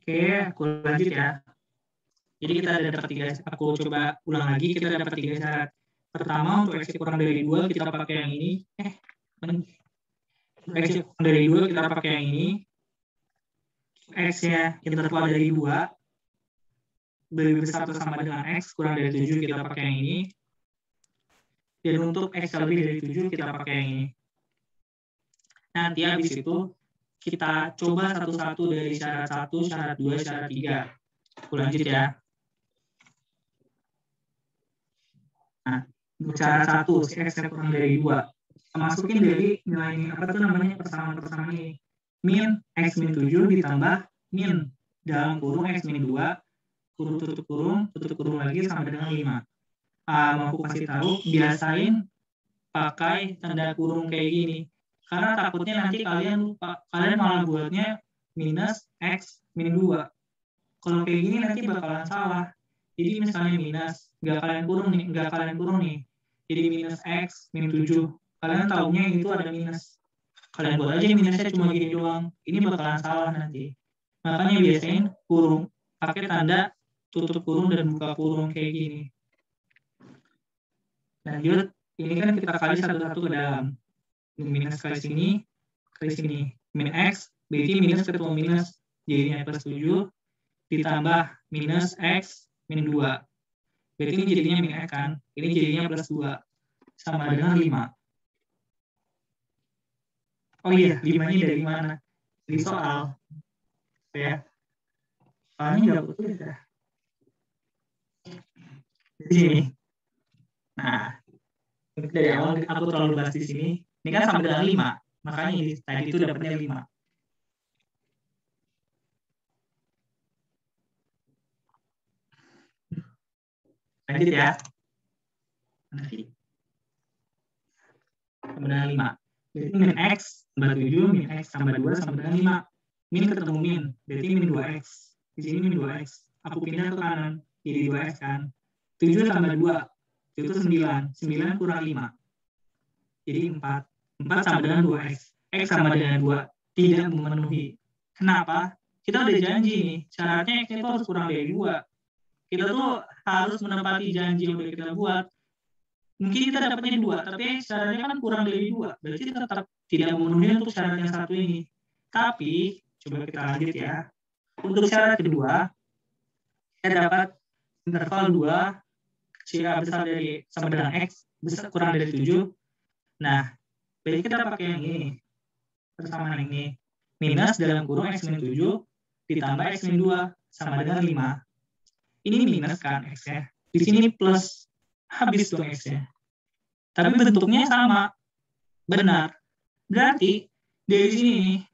Oke, aku lanjut ya. Jadi kita ada dapat 3, aku coba ulang lagi, kita dapat 3 syarat. Pertama, untuk X kurang dari 2, kita pakai yang ini. X kurang dari 2, kita pakai yang ini. X-nya interval dari 2, lebih besar atau sama dengan X, kurang dari 7, kita pakai yang ini. Dan untuk X lebih dari 7, kita pakai yang ini. Nanti habis itu, kita coba satu-satu dari syarat 1, syarat 2, syarat 3. Aku lanjut ya. Nah, untuk syarat 1, si X kurang dari 2. Masukin dari nilai ini, apa tuh namanya, persamaan ini. Min X-7 ditambah min dalam kurung X-2, kurung tutup kurung lagi sama dengan 5. Mau aku kasih tahu, biasain pakai tanda kurung kayak gini. Karena takutnya nanti kalian malah buatnya minus X min 2. Kalau kayak gini nanti bakalan salah. Jadi misalnya minus, nggak kalian kurung nih. Jadi minus X min 7. Kalian taunya itu ada minus. Kalian buat aja minusnya cuma gini doang. Ini bakalan salah nanti. Makanya biasain kurung pakai tanda tutup kurung dan buka kurung kayak gini. Lanjut, ini kan kita kali satu-satu ke dalam. Minus kali sini, min X, berarti minus ketemu minus, jadinya plus 7, ditambah minus X min 2. Berarti ini jadinya min X kan, ini jadinya plus 2, sama dengan 5. Oh iya, 5-nya dari mana? Di soal. Ya. Soalnya nggak betul ya. Di sini. Nah, dari awal aku terlalu bahas di sini. Ini kan sama dengan 5. Makanya tadi itu dapatnya 5. Lanjut ya. Nanti. Sama dengan 5. Berarti min X tambah 7, min X tambah 2 sama dengan 5. Min ketemu min, berarti min 2X. Di sini min 2X. Aku pindah ke kanan, jadi 2X kan. 7 tambah 2, itu 9. 9 kurang 5. Jadi 4. 4 sama dengan 2X. X sama dengan 2. Tidak memenuhi. Kenapa? Kita udah janji nih. Syaratnya X itu harus kurang dari 2. Kita tuh harus menepati janji yang udah kita buat. Mungkin kita dapatnya 2, tapi syaratnya kan kurang dari 2. Berarti tetap tidak memenuhi untuk syarat yang satu ini. Tapi, coba kita lanjut ya. Untuk syarat kedua, kita dapat interval 2, jika besar dari sama dengan X, besar kurang dari 7. Nah, berarti kita pakai yang ini. Persamaan ini. Minus dalam kurung X min 7, ditambah X min 2, sama dengan 5. Ini minus kan X-nya. Di sini plus. Habis dong X-nya. Tapi bentuknya sama. Benar. Berarti dari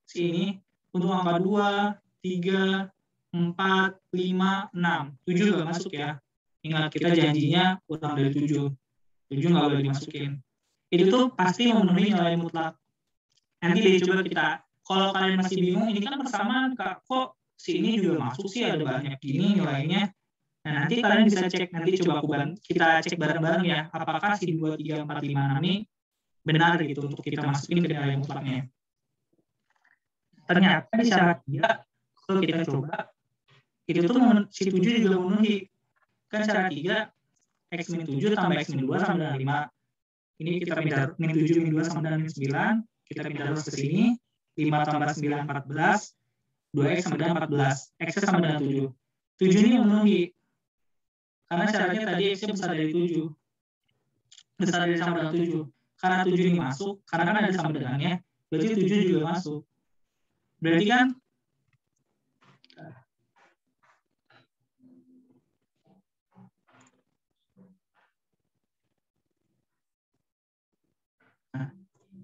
sini untuk angka 2, 3, 4, 5, 6. 7 juga masuk ya. Ingat kita janjinya kurang dari 7. 7 nggak boleh dimasukin. Itu tuh pasti memenuhi nilai mutlak. Nanti deh coba kita. Kalau kalian masih bingung, ini kan persamaan Kak. Kok sini juga masuk sih, ada banyak gini nilainya. Nah, nanti kalian bisa cek, nanti coba kita cek bareng-bareng ya, apakah si 2, 3, 4, 5, 6 ini benar gitu untuk kita masukin ke nilai mutlaknya. Ternyata di syarat 3, kalau kita coba, itu tuh si 7 juga memenuhi. Kan syarat 3, X min 7 tambah X min 2 sama dengan 5. Ini kita pindah min 7, min 2 sama dengan min 9. Kita pindah terus ke sini. 5 tambah 9, 14. 2X sama dengan 14. X sama dengan 7. 7 ini memenuhi. Karena syaratnya tadi X-nya besar dari 7. Besar dari sama dengan 7. Karena 7 ini masuk, karena kan ada sama dengannya, berarti 7 juga masuk. Berarti kan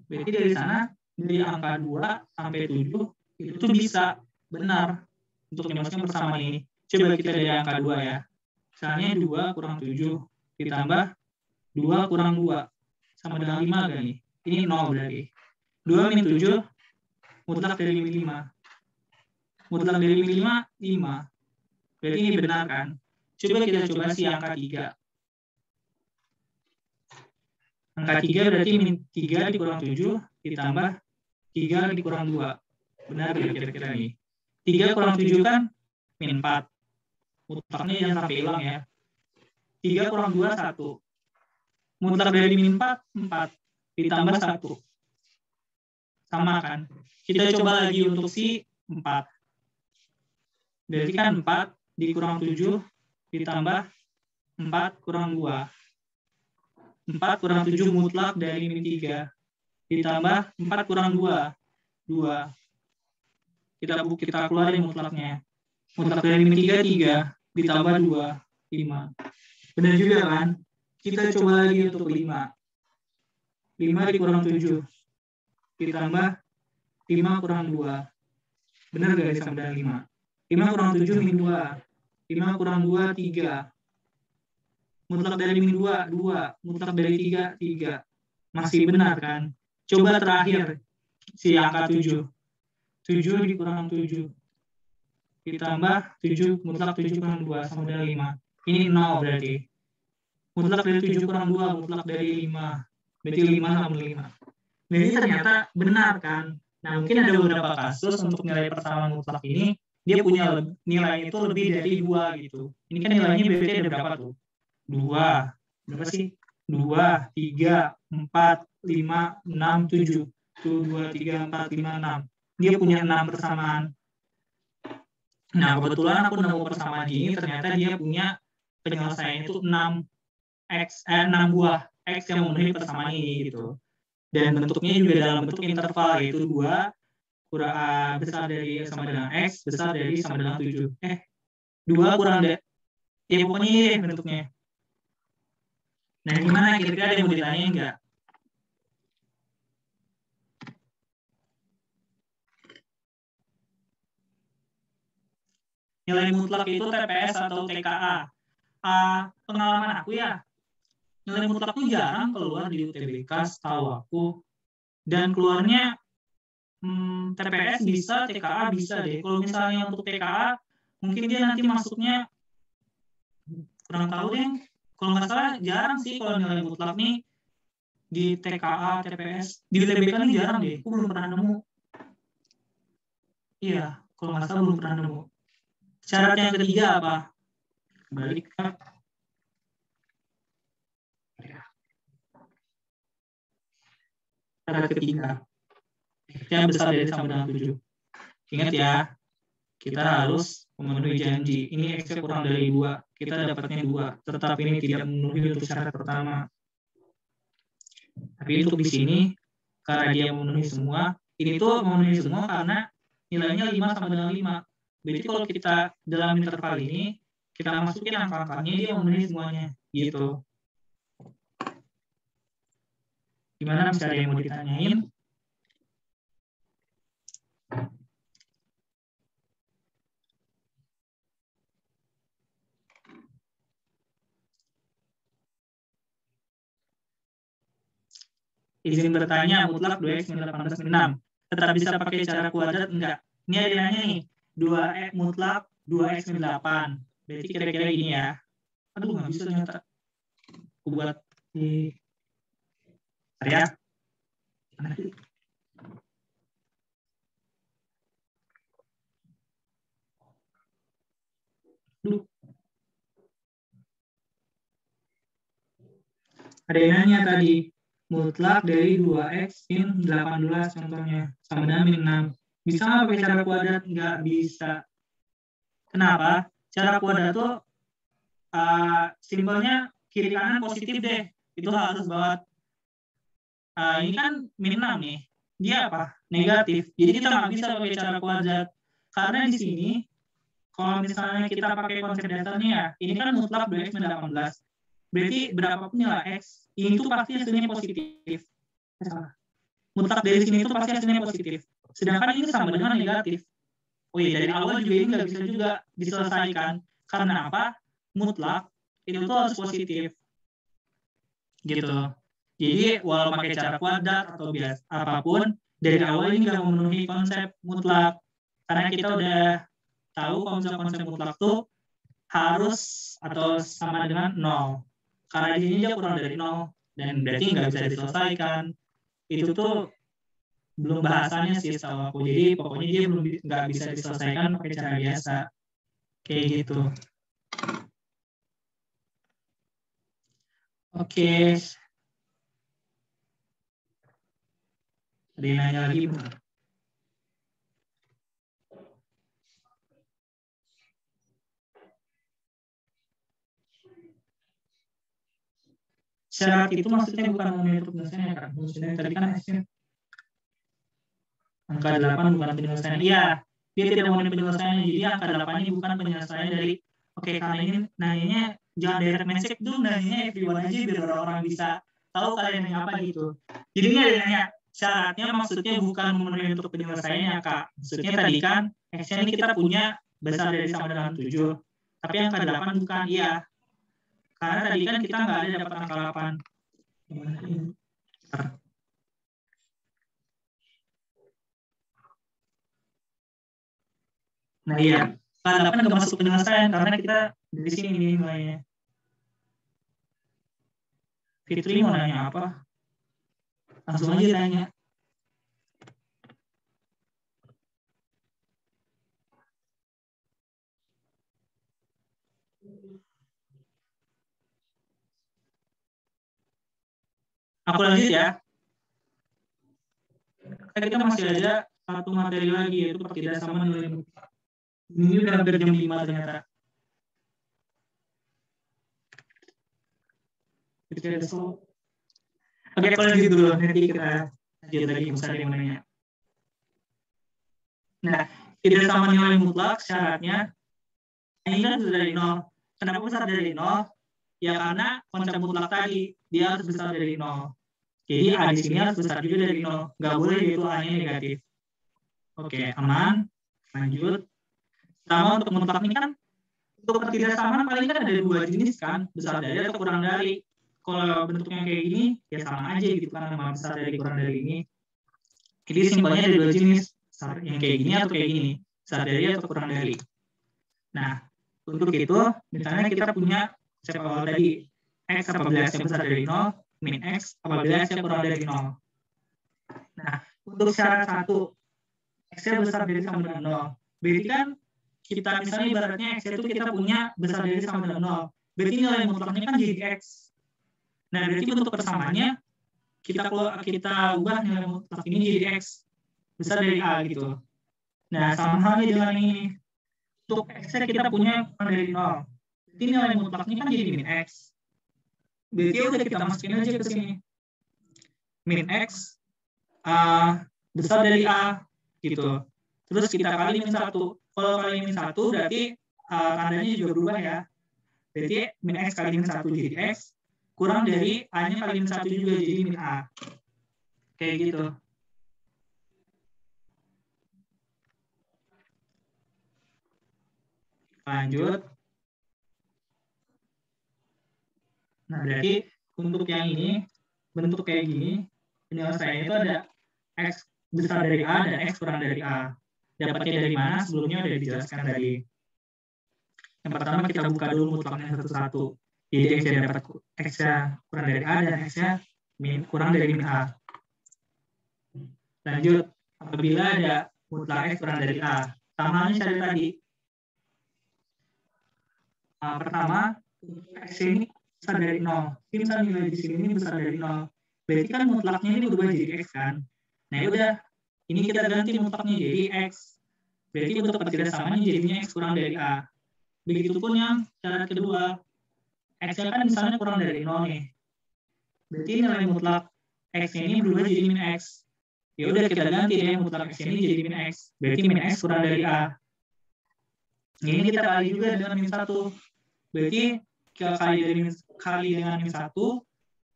berarti dari sana, dari angka 2 sampai 7, itu tuh bisa benar untuk dimasukin persamaan ini. Coba kita dari angka 2 ya. Misalnya 2 kurang 7 ditambah 2 kurang 2 sama dengan 5 kan nih? Ini 0 berarti. 2 min 7 mutlak dari min 5. Mutlak dari min 5, 5. Berarti ini benar kan? Coba kita coba si angka 3. Angka 3 berarti min 3 dikurang 7 ditambah 3 dikurang 2. Benar kira-kira ini. 3 kurang 7 kan min 4. Mutlaknya jangan sampai hilang ya. 3 kurang 2, 1. Mutlak dari min 4, 4. Ditambah 1. Sama kan? Kita coba lagi untuk si 4. Berarti kan 4 dikurang 7 ditambah 4 kurang 2. 4 kurang 7 mutlak dari min 3. Ditambah 4 kurang 2. 2. Kita keluarin mutlaknya. Mutlak dari min 3, 3. Ditambah 2, 5. Benar juga kan? Kita coba lagi untuk 5. 5 dikurang 7. Ditambah 5 kurang 2. Benar gak sama dengan 5? 5 kurang 7 min 2. 5 kurang 2, 3. Mutlak dari min 2, 2. Mutlak dari 3, 3. Masih benar kan? Coba terakhir, si angka 7. 7 dikurang 7. Ditambah 7, mutlak 7 kurang 2, sama dengan 5. Ini 0 berarti. Mutlak dari 7 kurang 2, mutlak dari 5. Berarti 5 sama 5. Jadi ternyata benar kan? Nah, mungkin ada beberapa kasus untuk nilai persamaan mutlak ini, dia punya nilai itu lebih dari 2 gitu. Ini kan nilainya berarti ada berapa tuh? 2. Berapa sih? 2, 3, 4, 5, 6, 7. 2, 3, 4, 5, 6. Dia punya 6 persamaan. Nah, kebetulan aku nemu persamaan ini, ternyata dia punya penyelesaian itu 6 buah X yang memenuhi persamaan ini gitu. Dan bentuknya juga dalam bentuk interval, yaitu 2 besar dari sama dengan X, besar dari sama dengan 7. 2 kurang dari, ya pokoknya ini deh bentuknya. Nah, gimana kira-kira ada yang mau ditanyain nggak? Nilai mutlak itu TPS atau TKA. Pengalaman aku ya, nilai mutlak itu jarang keluar di UTBK setahu aku. Dan keluarnya TPS bisa, TKA bisa deh. Kalau misalnya untuk TKA, mungkin dia nanti masuknya, kurang tahu deh. Kalau nggak salah jarang sih kalau nilai mutlak nih di TKA, TPS. Di UTBK nih jarang deh. Aku belum pernah nemu. Iya, kalau nggak salah belum pernah nemu. Syarat yang ketiga apa? Balik ke syarat ketiga. Yang besar dari sama dengan 7. Ingat ya, kita harus memenuhi janji. Ini X kurang dari 2. Kita dapatnya 2. Tetap ini tidak memenuhi untuk syarat pertama. Tapi untuk di sini, karena dia memenuhi semua, ini tuh memenuhi semua karena nilainya 5 sama dengan 5. Berarti kalau kita dalam interval ini, kita masukin angka-angkanya, dia memenuhi semuanya. Gitu. Gimana, bisa ada yang mau ditanyain? Izin bertanya, mutlak 2x min 18 min 6. Tetap bisa pakai cara kuadrat enggak? Ini ada nanya nih, 2x mutlak 2x min 8. Berarti kira-kira gini ya. Aduh, nggak bisa ternyata. Aku buat di... ya. Duh. Ada yang nanya tadi, mutlak dari 2x min 18 contohnya, sama dengan min 6. Bisa nggak pakai cara kuadrat? Nggak bisa. Kenapa? Cara kuadrat tuh simbolnya kiri kanan positif deh. Itu harus banget. Ini kan min 6 nih. Dia apa? Negatif. Jadi kita nggak bisa pakai cara kuadrat. Karena di sini, kalau misalnya kita pakai konsep dasarnya ya, ini kan mutlak 2x min 18. Berarti berapapun nilai x, ini tuh pasti hasilnya positif. Mutlak dari sini itu pasti hasilnya positif. Sedangkan ini sama dengan negatif. Oh iya, dari awal juga ini nggak bisa juga diselesaikan. Karena apa? Mutlak itu tuh harus positif. Gitu. Jadi walau pakai cara kuadrat atau biasa apapun, dari awal ini nggak memenuhi konsep mutlak. Karena kita udah tahu konsep mutlak tuh harus atau sama dengan 0. Karena di sini dia kurang dari 0 dan berarti nggak bisa diselesaikan. Itu tuh belum bahasannya sih setahu aku. Jadi pokoknya dia belum nggak bisa diselesaikan pakai cara biasa. Kayak gitu. Oke. Ada yang nanya lagi, Bu? Syarat itu maksudnya bukan memenuhi untuk penyelesaiannya kan? Maksudnya tadi kan angka 8 bukan penyelesaian. Iya, dia tidak memenuhi penyelesaiannya. Jadi angka 8 ini bukan penyelesaian dari karena ini nanyanya jangan direct message dulu, nanyanya everyone aja biar orang-orang bisa tahu kalian nanya apa gitu. Jadi ini ada nanya syaratnya maksudnya bukan memenuhi untuk penyelesaiannya, Kak. Maksudnya tadi kan X-nya ini kita punya besar dari sama dengan 7. Tapi angka 8 bukan, iya. Karena tadi kan kita nggak ada dapat angka 8. Nah iya, angka 8 nggak masuk penyelesaian karena kita dari sini nilainya. Fitri mau nanya apa? Langsung aja tanya. Aku lanjut ya. Kita masih ada satu materi lagi yaitu pertidaksama nilai mutlak. Ini udah hampir jam 5 ternyata. Oke, aku lanjut dulu. Nanti kita lanjut lagi misalnya yang menanya. Nah, pertidaksama nilai mutlak syaratnya ini kan sudah dari 0. Kenapa besar dari 0? Ya karena konsep mutlak tadi dia harus besar dari 0. Jadi A di sini harus besar juga dari 0. Nggak boleh itu A-nya negatif. Oke, aman. Lanjut. Sama untuk mutlak ini kan, untuk pertidaksamaan paling kan ada 2 jenis kan, besar dari atau kurang dari. Kalau bentuknya kayak gini, ya sama aja gitu kan, sama besar dari kurang dari ini. Jadi simpelnya ada 2 jenis, yang kayak gini atau kayak gini, besar dari atau kurang dari. Nah, untuk itu, misalnya kita punya konsep awal tadi, X apabila X besar dari 0, min X apabila X kurang dari 0. Nah, untuk syarat 1, X besar dari sama dengan 0. Berarti kan, kita misalnya ibaratnya X itu kita punya besar dari sama dengan 0. Berarti nilai mutlaknya kan jadi X. Nah, berarti bentuk persamaannya kita ubah nilai mutlak ini jadi X besar dari A gitu. Nah, sama halnya dengan ini. Untuk X kita punya kurang dari 0. Berarti nilai mutlaknya kan jadi min X. Berarti udah kita masukin aja ke sini. Min X besar dari A gitu. Terus kita kali min 1. Kalau kali min 1 berarti tandanya juga berubah ya. Berarti min X kali min 1 jadi X. Kurang dari A-nya kali min 1 juga jadi min A. Kayak gitu. Lanjut. Nah, berarti untuk yang ini, bentuk kayak gini, penyelesaiannya itu ada X besar dari A dan X kurang dari A. Dapatnya dari mana? Sebelumnya udah dijelaskan tadi. Yang pertama kita buka dulu mutlaknya satu-satu. Jadi X-nya dapat X-nya kurang dari A dan X-nya kurang dari min A. Lanjut, apabila ada mutlak X kurang dari A, sama halnya cari tadi. Pertama, X ini besar dari 0. Ini misalnya nilai di sini ini besar dari 0. Berarti kan mutlaknya ini berubah jadi X kan. Nah ya udah, ini kita ganti mutlaknya jadi X. Berarti untuk pertidasamanya jadinya X kurang dari A. Begitupun yang cara kedua. X-nya kan misalnya kurang dari 0 nih. Berarti nilai mutlak X ini berubah jadi min X. Ya udah kita ganti deh mutlak X ini jadi min X. Berarti min X kurang dari A. Ini kita kali juga dengan min 1. Berarti kali dengan min 1,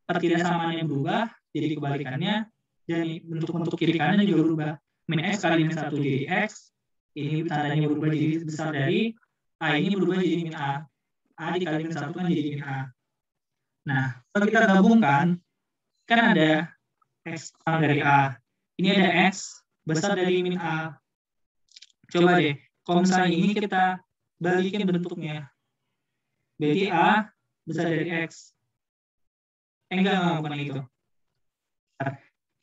pertidaksamaan yang berubah, jadi kebalikannya, dan bentuk kiri kanan juga berubah. Min X kali min 1 jadi X, ini tandanya berubah jadi besar dari, A ini berubah jadi min A. A dikali min 1 kan jadi min A. Nah, kalau kita gabungkan, kan ada X kurang dari A. Ini ada X besar dari min A. Coba deh, kalau misalnya ini kita balikin bentuknya. Berarti A besar dari X. Enggak, bukan itu.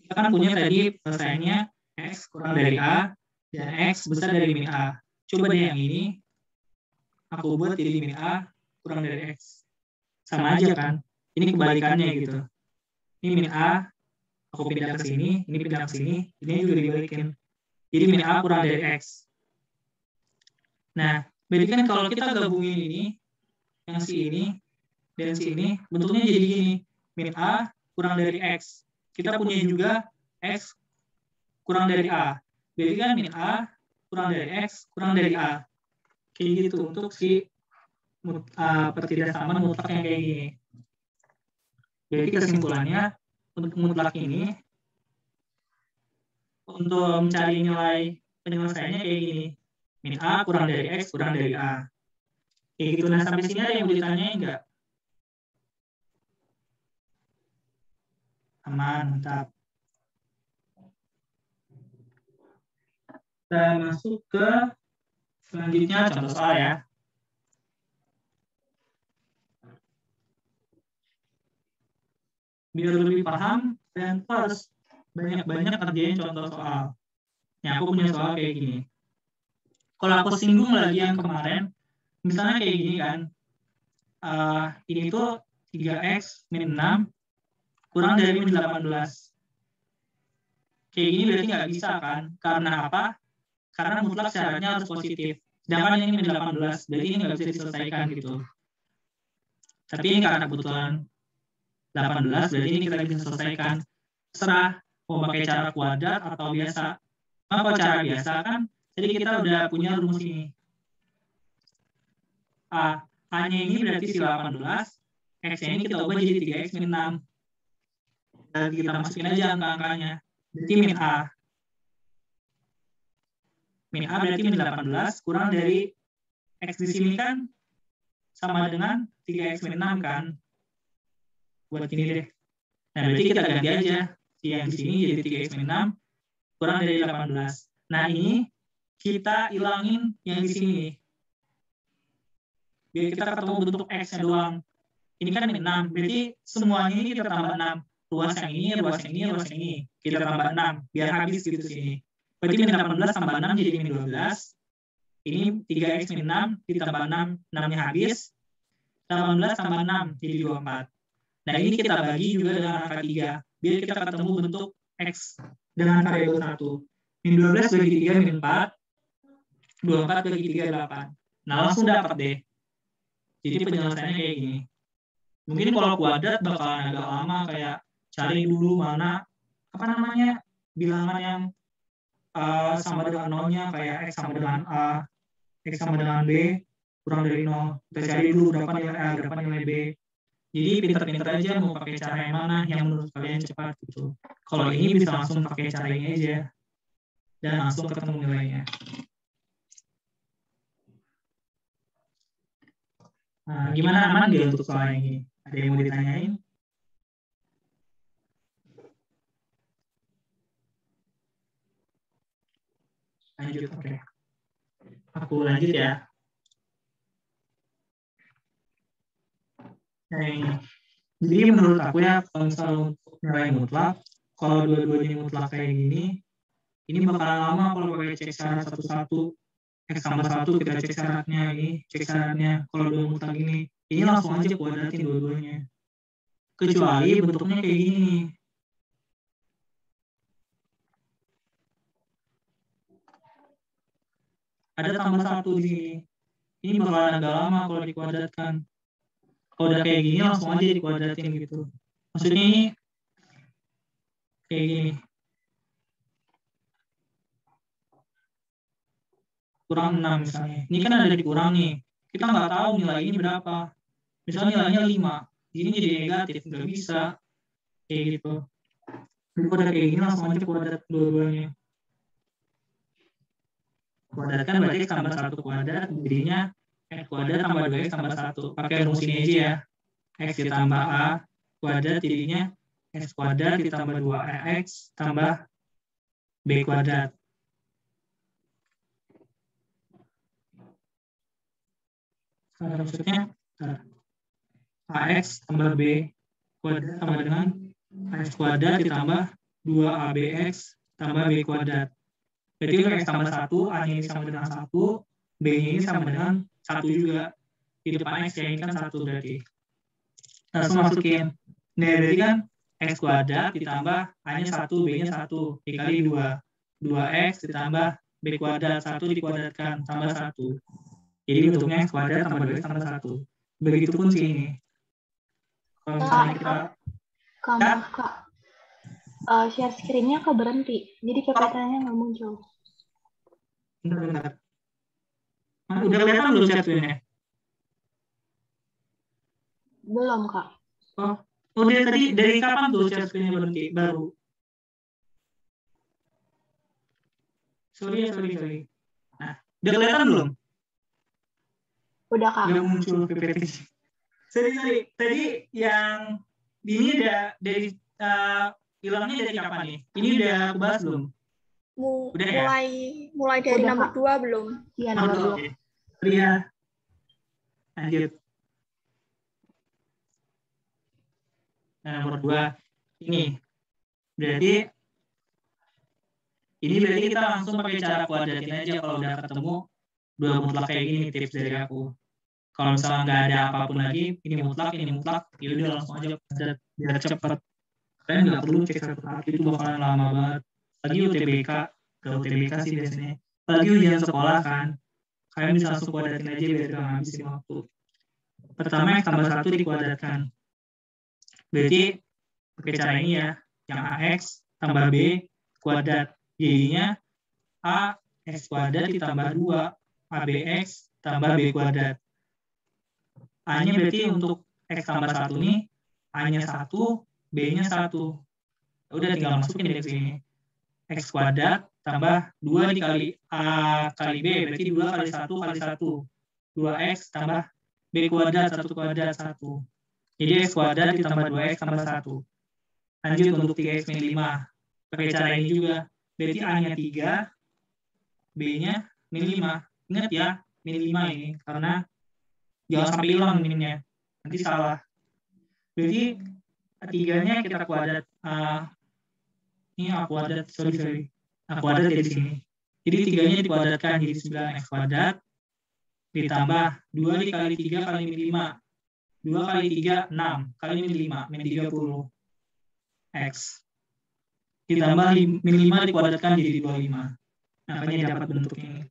Kita kan punya tadi penyelesaiannya X kurang dari A dan X besar dari min A. Coba deh yang ini, aku buat jadi min A kurang dari X. Sama aja kan? Ini kebalikannya gitu. Ini min A, aku pindah ke sini, ini pindah ke sini, ini juga dibalikin. Jadi min A kurang dari X. Nah, berarti kan kalau kita gabungin ini, yang si ini, dan si ini, bentuknya jadi gini. Min A kurang dari X. Kita punya juga X kurang dari A. Berarti kan min A kurang dari X kurang dari A. Kayak gitu untuk si pertidaksamaan mutlak yang kayak gini. Jadi kesimpulannya, untuk mutlak ini, untuk mencari nilai penyelesaiannya kayak gini. Min A kurang dari X kurang dari A. Kayak gitu. Nah, sampai sini ada yang mau ditanyain nggak? Aman, mantap. Kita masuk ke selanjutnya contoh soal ya. Biar lebih paham dan harus banyak-banyak kerjain contoh soal. Nah, aku punya soal kayak gini. Kalau aku singgung lagi yang kemarin, misalnya kayak gini kan, ini tuh 3X min 6 kurang dari min 18. Kayak gini berarti nggak bisa kan? Karena apa? Karena mutlak syaratnya harus positif. Sedangkan ini min 18, berarti ini nggak bisa diselesaikan gitu. Tapi ini karena kebetulan 18, berarti ini kita bisa selesaikan. Terserah mau pakai cara kuadrat atau biasa. Nah, kalau cara biasa kan, jadi kita udah punya rumus ini. A-nya ini berarti si 18, X-nya ini kita ubah jadi 3X min 6. Dan kita masukin aja angka-angkanya. Berarti min A. Min A berarti min 18 kurang dari X di sini kan sama dengan 3X min 6 kan. Buat ini deh. Nah, berarti kita ganti aja. Si yang di sini jadi 3X min 6 kurang dari 18. Nah, ini kita hilangin yang di sini nih. Biar kita ketemu bentuk X-nya doang. Ini kan min 6. Berarti semuanya ini kita tambah 6. Ruas yang ini, ruas yang ini, ruas yang ini. Kita tambah 6. Biar habis gitu sini. Berarti min 18 tambah 6 jadi min 12. Ini 3X min 6 ditambah 6. 6-nya habis. 18 tambah 6 jadi 24. Nah, ini kita bagi juga dengan angka 3. Biar kita ketemu bentuk X dengan variabel 1. Min 12 bagi 3 min 4. 24 bagi 3 8. Nah, langsung dapat deh. Jadi penyelesaiannya kayak gini. Mungkin kalau kuadrat bakalan agak lama, kayak cari dulu mana bilangan yang sama dengan nolnya, kayak X sama dengan A, X sama dengan B, kurang dari 0. Kita cari dulu berapa nilai A, berapa nilai B. Jadi pinter-pinter aja mau pakai cara yang mana yang menurut kalian cepat gitu. Kalau ini bisa langsung pakai cara ini aja dan langsung ketemu nilainya. Nah, gimana, aman dia untuk soal ini? Ada yang mau ditanyain? Lanjut, oke. Aku lanjut ya. Nah, ini. Jadi menurut aku ya, kalau misalnya untuk nilai mutlak, kalau dua-duanya mutlak kayak gini, ini bakalan lama kalau pakai cek syarat satu-satu. X tambah 1 kita cek syaratnya, ini cek syaratnya. Kalau dua mutlak ini langsung aja kuadratin dua-duanya. Kecuali bentuknya kayak gini nih. Ada tambah 1 di sini. Ini bakalan agak lama kalau dikuadratkan. Kalau udah kayak gini langsung aja dikuadratin gitu. Maksudnya ini kayak gini. Kurang 6 misalnya. Ini kan ada dikurang nih. Kita nggak tahu nilai ini berapa. Misalnya nilainya 5. Ini jadi negatif. Nggak bisa. Kayak gitu. Jadi kalau udah kayak gini langsung aja kuadrat dua-duanya. Kuadratkan berarti X tambah 1 kuadrat. Jadinya X kuadrat tambah 2X tambah 1. Pakai rumus ini aja ya. X ditambah A kuadrat jadinya X kuadrat ditambah 2X tambah B kuadrat. Maksudnya AX tambah B kuadrat sama dengan AX kuadrat ditambah 2ABX tambah B kuadrat. Berarti X tambah 1, A-nya ini sama dengan 1, B-nya ini sama dengan 1 juga. Di depan X yang ini kan 1 berarti. Langsung masukin. Nah, berarti kan X kuadrat ditambah A-nya 1, B-nya 1, dikali 2. 2X ditambah B kuadrat, 1 dikuadratkan, tambah 1. Jadi bentuknya X kuadrat tambah 2X tambah 1. Begitupun sih ini. Kalau misalnya kita... Kak, share screen-nya berhenti. Jadi PPT-nya nggak muncul. Bentar. Udah kelihatan belum share screen-nya? Belum, Kak. Oh, dari kapan tuh share screen-nya berhenti? Baru. Sorry. Nah, udah kelihatan belum? Udah, Kak. Udah muncul PPT. Sorry. Tadi yang ini udah dari hilangnya dari kapan nih? Ini udah aku bahas belum? Udah ya? Mulai dari Udah, nomor Kak. 2 belum? Iya, nomor 2. Oke. Iya. Lanjut. Nah, nomor 2 ini. Berarti kita langsung pakai cara kuadratin aja kalau udah ketemu dua mutlak kayak gini, tips dari aku. Kalau misalnya nggak ada apapun lagi, ini mutlak, ya udah langsung aja kuadrat biar cepat. Kalian nggak perlu cek satu-satu, itu bakalan lama banget. Lagi UTBK, ke UTBK sih biasanya. Lagi ujian sekolah kan, kalian bisa langsung kuadratin aja biar nggak ngabisin waktu. Pertama X tambah 1 dikuadratkan. Berarti pakai cara ini ya, yang AX tambah B kuadrat. Jadinya A X kuadrat ditambah 2 ABX tambah B kuadrat. A-nya berarti untuk X tambah 1 nih, A-nya 1, B-nya 1. Udah tinggal masukin dari sini. X kuadrat tambah 2 dikali A kali B, berarti 2 kali 1 kali 1. 2X tambah B kuadrat, 1 kuadrat, 1. Jadi X kuadrat ditambah 2X tambah 1. Lanjut untuk 3X min 5. Pakai cara ini juga. Berarti A-nya 3, B-nya min 5. Ingat ya, min 5 ini. Karena jangan sampai hilang minnya. Nanti salah. Berarti 3-nya kita kuadrat. Ini A kuadrat, sorry. A kuadrat dari sini. Jadi 3-nya dikuadratkan jadi 9X kuadrat. Ditambah 2 dikali 3 kali min 5. 2 kali 3, 6. Kali min 5, min 30. X. Ditambah min 5 dikuadratkan jadi 25. Makanya dapat bentuk ini.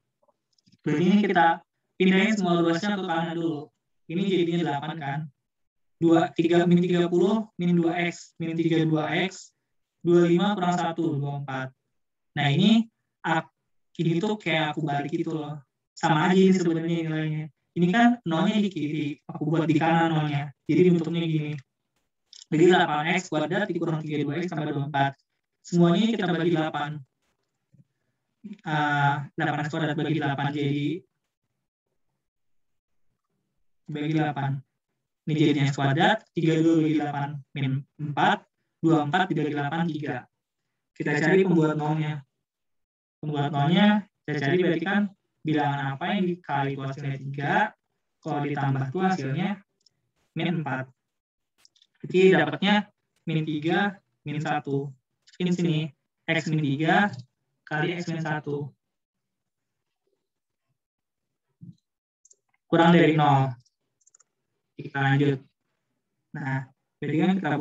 Berarti ini kita pindahin semua luasnya ke kanan dulu. Ini jadinya 8 kan. 3 min 30 min 2X min 32X 25 kurang 1 24. Nah ini tuh kayak aku balik gitu loh. Sama aja ini sebenarnya nilainya. Ini kan nolnya di kiri, aku buat di kanan nolnya. Jadi bentuknya gini. Jadi 8X kuadrat dikurang 32X tambah 24. Semuanya kita bagi 8. 8X kuadrat bagi 8 jadi bagi 8. Ini jadinya X kuadrat, 32 bagi 8 min 4, 24 dibagi 8, 3. Kita cari pembuat nolnya. Pembuat nolnya, kita cari berarti kan bilangan apa yang dikali itu hasilnya 3, kalau ditambah itu hasilnya min 4. Jadi dapatnya min 3, min 1. Masukin sini, X min 3 kali X min 1. Kurang dari 0. Kita lanjut. Nah, berarti kan kita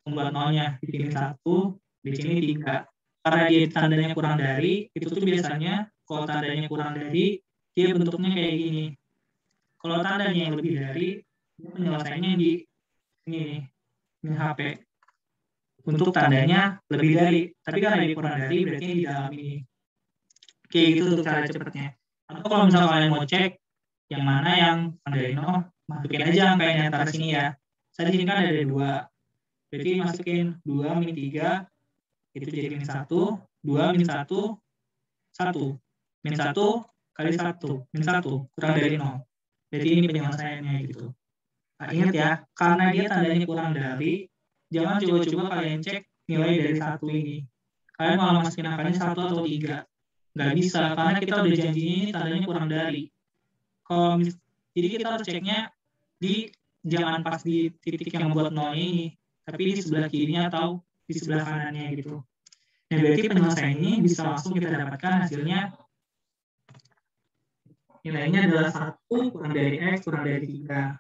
membuat nolnya. Di sini 1, di sini 3. Karena dia tandanya kurang dari, itu tuh biasanya kalau tandanya kurang dari, dia bentuknya kayak gini. Kalau tandanya yang lebih dari, penyelesaiannya di ini HP. Untuk tandanya lebih dari, tapi karena dia kurang dari, berarti di dalam ini. Kayak gitu untuk cara cepatnya. Atau kalau misalnya kalian mau cek yang mana yang dari 0, masukin aja angkanya antara sini ya. Saya di sini kan ada 2. Berarti masukin 2 min 3, itu jadi min 1, 2 min 1, 1. Min 1 kali 1, min 1, kurang dari 0. Jadi ini penyelesaiannya gitu. Nah, ingat ya, karena dia tandanya kurang dari, jangan coba-coba kalian cek nilai dari 1 ini. Kalian malah masukin angkanya 1 atau 3. Nggak bisa, karena kita udah janjinya ini tandanya kurang dari. Jadi kita harus ceknya jangan pas di titik yang buat 0 ini, tapi di sebelah kirinya atau di sebelah kanannya gitu. Nah, berarti penyelesaian ini bisa langsung kita dapatkan hasilnya. Nilainya adalah 1 kurang dari X kurang dari 3.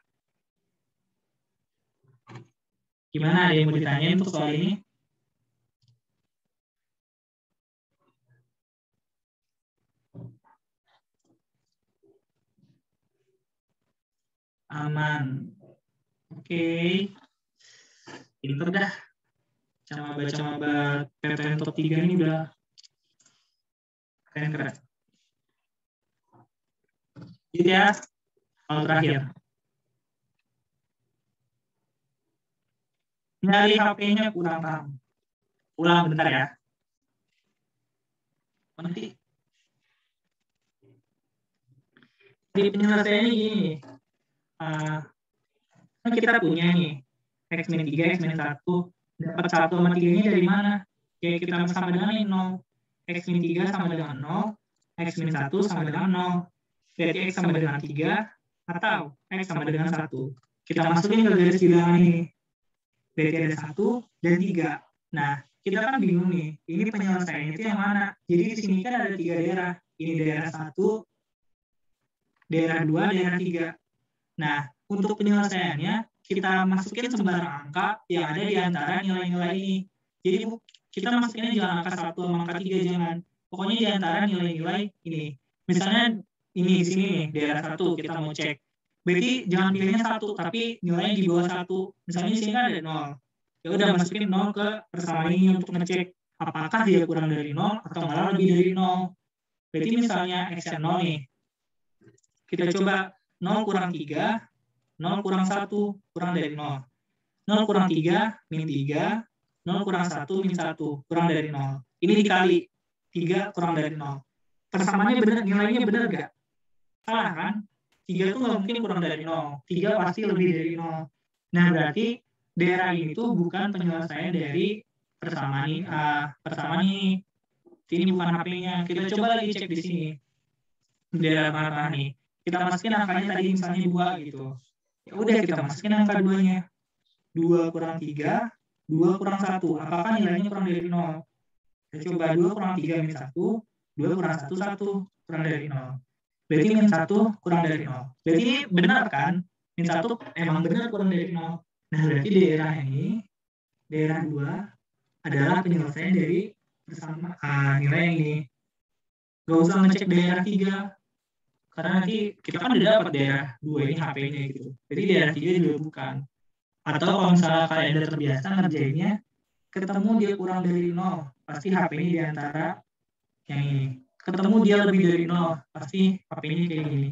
Gimana, ada yang mau ditanyain untuk soal ini? Aman. Oke. Pinter dah. Coba PTN top 3 ini udah keren. Gitu ya. Soal terakhir. Nyari HP-nya kurang paham. Ulang bentar ya. Nanti. Jadi penyelesaiannya gini. Kan kita punya nih. X min 3, X min 1. Dapat 1 sama 3 ini dari mana? Ya kita sama dengan 0. X min 3 sama dengan 0. X min 1 sama dengan 0. Berarti X sama dengan 3 atau X sama dengan 1. Kita masukin ke garis bilangan ini. Berarti ada 1 dan 3. Nah, kita kan bingung nih. Ini penyelesaiannya itu yang mana? Jadi di sini kan ada 3 daerah. Ini daerah 1, daerah 2, daerah 3. Nah, untuk penyelesaiannya, kita masukin sembarang angka yang ada di antara nilai-nilai ini. Jadi kita masukinnya jangan angka 1 sama angka 3, jangan. Pokoknya di antara nilai-nilai ini. Misalnya ini di sini nih, daerah 1 kita mau cek. Berarti jangan pilihnya 1, tapi nilainya di bawah 1. Misalnya di sini kan ada 0. Ya udah masukin 0 ke persamaan ini untuk ngecek apakah dia kurang dari 0 atau malah lebih dari 0. Berarti misalnya X-nya 0 nih. Kita coba 0 kurang 3, 0 kurang 1, kurang dari 0. 0 kurang 3, min 3. 0 kurang 1, min 1, kurang dari 0. Ini dikali 3 kurang dari 0. Persamaannya benar, nilainya benar nggak? Salah kan? 3 itu nggak mungkin kurang dari 0. 3 pasti lebih dari 0. Nah, berarti daerah ini tuh bukan penyelesaian dari persamaan ini. Ini bukan HP-nya. Kita coba lagi cek di sini. Daerah mana nih? Kita masukin angkanya tadi misalnya 2 gitu. Ya udah kita masukin angka 2-nya. 2 kurang 3, 2 kurang 1. Apakah nilainya kurang dari 0? Kita coba 2 kurang 3 min 1, 2 kurang 1, 1. Kurang dari 0. Berarti min 1 kurang dari 0. Berarti benar kan? Min 1 emang benar kurang dari 0. Nah, berarti daerah ini, daerah 2, adalah penyelesaian dari bersama nilai yang ini. Gak usah ngecek daerah 3. Karena nanti kita kan udah dapat daerah 2 ini HP-nya gitu. Jadi daerah 3 juga bukan. Atau kalau misalnya kalian udah terbiasa ngerjainnya, ketemu dia kurang dari 0, pasti HP-nya di antara yang ini. Ketemu dia lebih dari 0, pasti HP-nya kayak gini.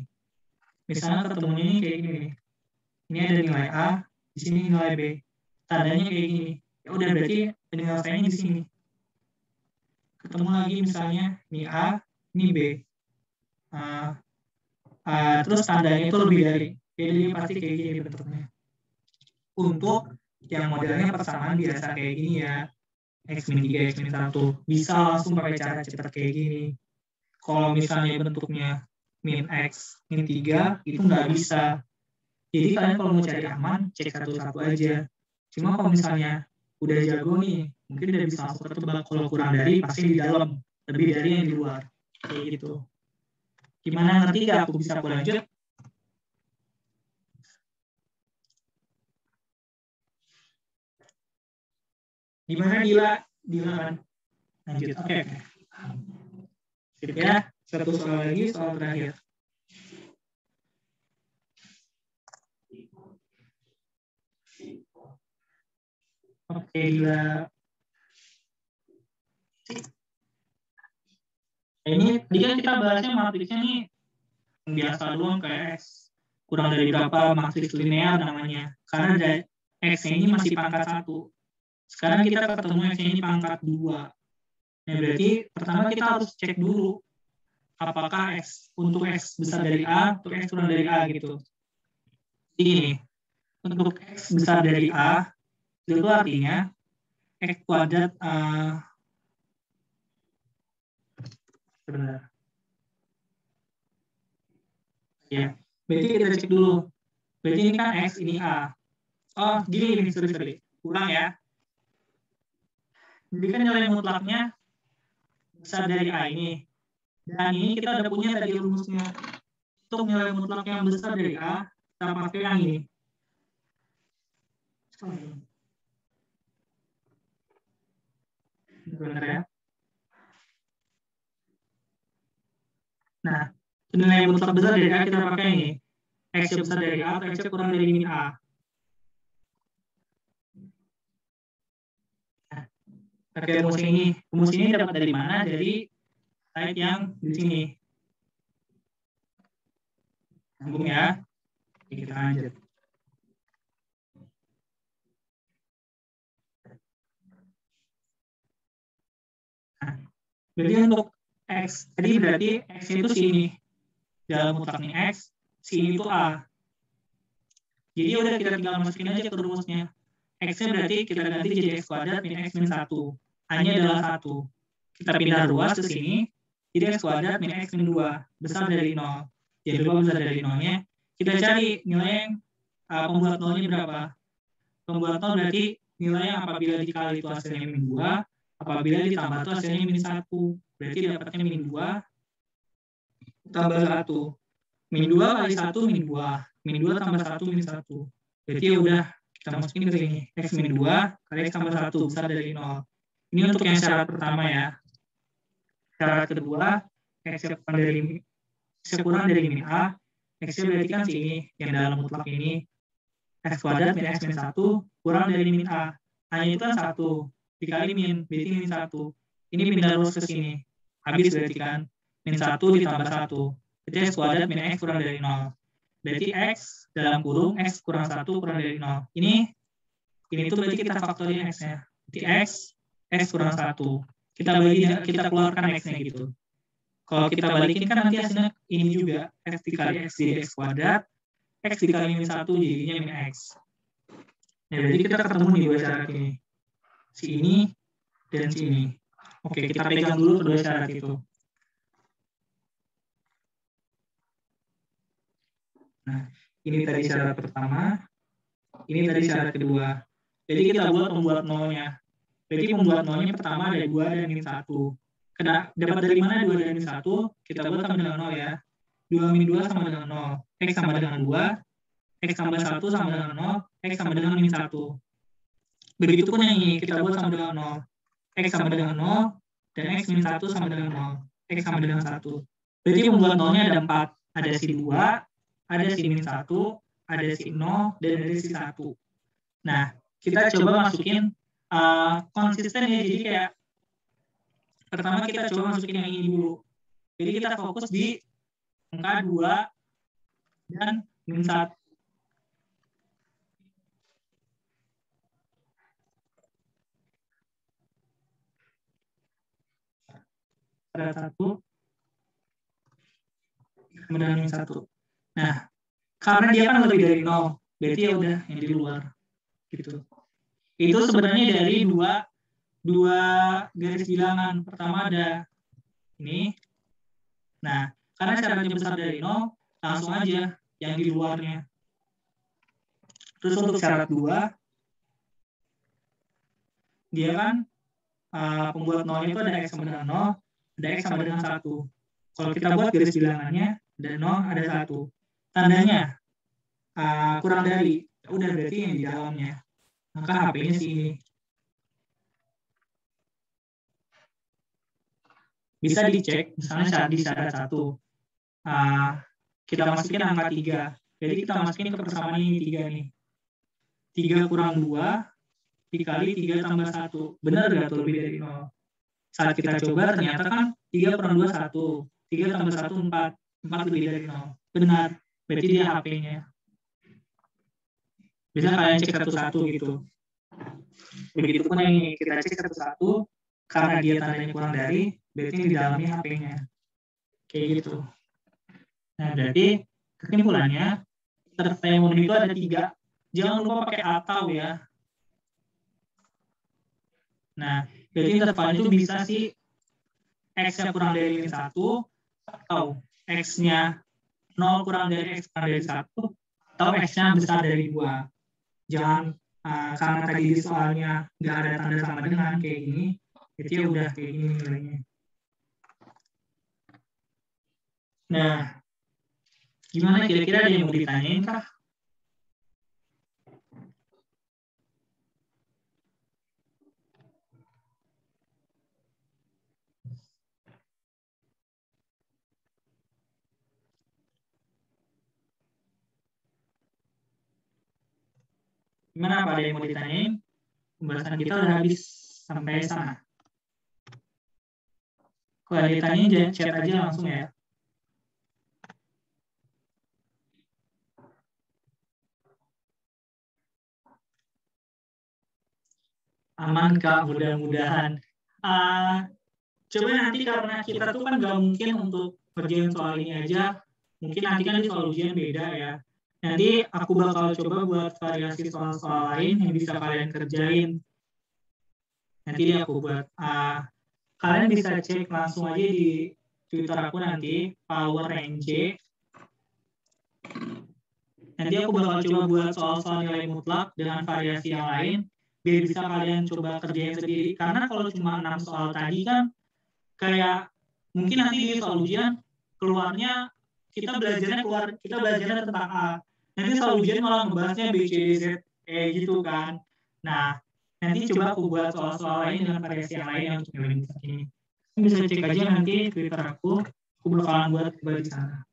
Misalnya ketemunya ini kayak gini. Ini ada nilai A, di sini nilai B. Tandanya kayak gini. Ya udah berarti penyelesaiannya di sini. Ketemu lagi misalnya ini A, ini B. Terus tandanya itu lebih dari. Jadi pasti kayak gini bentuknya. Untuk yang modelnya persamaan biasa kayak gini ya, X min 3, X min 1, bisa langsung pakai cara cepat kayak gini. Kalau misalnya bentuknya min X, min 3, itu nggak bisa. Jadi kalian kalau mau cari aman, cek satu-satu aja. Cuma kalau misalnya udah jago nih, mungkin udah bisa langsung ketebak. Kalau kurang dari pasti di dalam, lebih dari yang di luar. Kayak gitu. Gimana, ngerti nggak? Aku bisa aku lanjut? Gimana Dila? Dila kan? Lanjut. Oke. Sip ya. Satu soal lagi, soal terakhir. Oke, Dila. Ini tadi kan kita bahasnya matriksnya nih biasa doang kayak X kurang dari berapa, matriks linear namanya. Karena ada X ini masih pangkat 1. Sekarang kita ketemu X ini pangkat 2. Nah, berarti pertama kita harus cek dulu apakah X untuk X besar dari A atau X kurang dari A gitu. Jadi gini, untuk X besar dari A itu artinya X kuadrat sebentar. Ya, berarti kita cek dulu. Berarti ini kan X, ini A. Oh, gini, sorry. Ulang ya. Jadi kan nilai mutlaknya besar dari A ini. Dan ini kita udah punya tadi rumusnya. Untuk nilai mutlak yang besar dari A, kita pakai yang ini. Benar ya? Nah, nilai mutlak besar dari A kita pakai ini. X besar dari A atau X kurang dari min A. Nah, pakai rumus ini. Rumus ini dapat dari mana? Dari slide yang di sini. Nyambung ya. Oke, kita lanjut. Nah, berarti untuk X, tadi berarti X itu sini. Dalam mutlak nih X, sini itu A. Jadi udah kita tinggal masukin aja ke rumusnya. X-nya berarti kita ganti jadi X kuadrat min X min 1. A-nya adalah 1. Kita pindah ruas ke sini, jadi X kuadrat min X min 2. Besar dari 0. Jadi lupa besar dari 0-nya. Kita cari nilai pembuat 0-nya berapa. Pembuat 0 berarti nilai yang apabila dikali itu hasilnya min 2, apabila ditambah itu hasilnya min 1. Berarti dapatnya min 2 tambah 1. Min 2 kali 1 min 2. Min 2 tambah 1 min 1. Berarti ya udah kita masukin ke sini. X min 2 kali X tambah 1 besar dari 0. Ini untuk yang syarat pertama ya. Syarat kedua, X kurang dari min A. X berarti kan sini, yang dalam mutlak ini. X kuadrat min X min 1 kurang dari min A. A-nya itu kan 1. Dikali min, berarti min 1. Ini pindah ruas ke sini. Habis berarti kan. Min 1 ditambah 1. Berarti X kuadrat min X kurang dari 0. Berarti X dalam kurung X kurang 1 kurang dari 0. Ini tuh berarti kita faktorin X-nya. Berarti X kurang 1. Kita keluarkan X-nya gitu. Kalau kita balikin kan nanti hasilnya ini juga. X dikali X jadi X kuadrat. X dikali min 1 jadinya min X. Nah, berarti kita ketemu di dua syarat ini. Si ini dan si ini. Oke, kita pegang dulu kedua syarat itu. Nah, ini tadi syarat pertama. Ini tadi syarat kedua. Jadi kita buat pembuat nolnya. Jadi pembuat nolnya pertama ada 2 dan min 1. Dapat dari mana 2 dan min 1? Kita buat sama dengan 0 ya. 2 min 2 sama dengan 0. X sama dengan 2. X tambah 1 sama dengan 0. X sama dengan min 1. Begitupun yang ini kita buat sama dengan 0. X sama dengan 0. Dan X min 1 sama dengan 0. X sama dengan 1. Berarti pembuat nolnya ada 4. Ada si 2. Ada si min 1. Ada si 0. Dan ada si 1. Nah, kita coba masukin konsisten ya, jadi kayak pertama kita coba masukin yang ini dulu. Jadi kita fokus di angka 2 dan min 1. Ada 1 kemudian min 1. Nah, karena dia kan lebih dari 0, berarti ya udah yang di luar gitu. Itu sebenarnya dari dua garis bilangan. Pertama ada ini. Nah, karena syaratnya besar dari 0, langsung aja yang di luarnya. Terus untuk syarat 2, dia kan pembuat nolnya itu ada X sama dengan 0, ada X sama dengan 1. Kalau kita buat garis bilangannya, ada 0, ada 1. Tandanya kurang dari, udah berarti yang di dalamnya. Maka HP-nya sini. Bisa dicek, misalnya di syarat 1. Kita masukin angka 3. Jadi kita masukin ke persamaan ini 3 nih. 3 kurang 2 dikali 3 tambah 1. Benar nggak tuh lebih dari 0? Saat kita coba ternyata kan 3 kurang 2, 1. 3 tambah 1, 4. 4 lebih dari 0. Benar. Berarti dia HP-nya. Bisa kalian cek satu-satu gitu. Begitupun yang ini. Kita cek satu-satu. Karena dia tandanya kurang dari, berarti di dalamnya HP-nya. Kayak gitu. Nah, berarti kesimpulannya, peserta yang memenuhi itu ada 3. Jangan lupa pakai atau ya. Nah, berarti intervalnya itu bisa sih X-nya kurang dari 1, atau X-nya 0 kurang dari X kurang dari 1, atau X-nya besar dari 2. Jangan, karena tadi di soalnya nggak ada tanda sama dengan kayak gini, jadi ya udah kayak gini nilainya. Nah, gimana kira-kira ada yang mau ditanyain kah? Gimana, apa ada yang mau ditanyain? Pembahasan kita udah habis sampai sana. Kalau ada ditanyain, jangan chat aja langsung ya. Aman Kak, mudah-mudahan. Coba nanti karena kita tuh kan nggak mungkin untuk kerjain soal ini aja, mungkin nanti kan di soal ujian beda ya. Nanti aku bakal coba buat variasi soal-soal lain yang bisa kalian kerjain. Nanti aku buat. Kalian bisa cek langsung aja di Twitter aku nanti, PowerNJ. Nanti aku bakal coba buat soal-soal nilai mutlak dengan variasi yang lain, biar bisa kalian coba kerjain sendiri. Karena kalau cuma 6 soal tadi kan, kayak mungkin nanti di soal ujian keluarnya kita belajarnya tentang A. Nanti soal ujian malah ngebahasnya B, C, D, Z, gitu kan. Nah, nanti coba aku buat soal-soal lain dengan variasi yang lain yang untuk nilai mutlak ini. Bisa cek aja nanti Twitter aku bakalan buat di sana.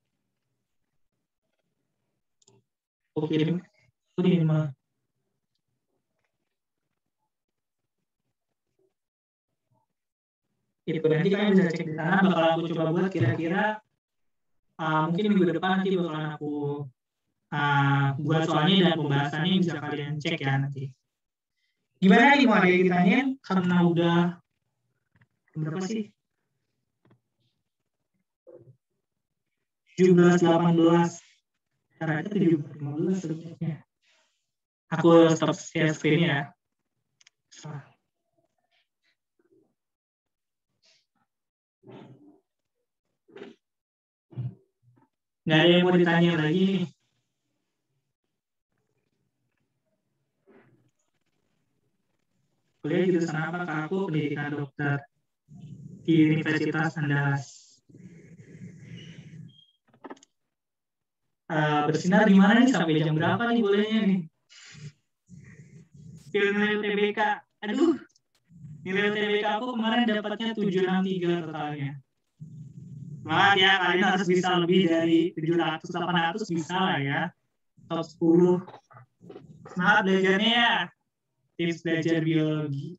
Aku kirim di email. Itu nanti kalian bisa cek di sana, bakal aku coba buat kira-kira mungkin minggu depan nanti bakalan aku buat soalnya dan pembahasannya bisa kalian cek ya nanti. Gimana nih, mau ada yang ditanyain? Karena udah berapa sih? 17-18. Caranya 17-15 sebenarnya. Aku stop share screen ya. Nggak ada yang mau ditanya lagi nih. Kuliah jurusan apa Kak? Aku pendidikan dokter di Universitas Andalas. Bersinar gimana nih, sampai jam berapa nih bolehnya nih? Nilai UTBK, aduh, nilai UTBK aku kemarin dapatnya 763 totalnya. Wah ya, kalian harus bisa lebih dari 700-800 bisa lah ya. Top 10. Semangat belajarnya ya. Tips belajar biologi.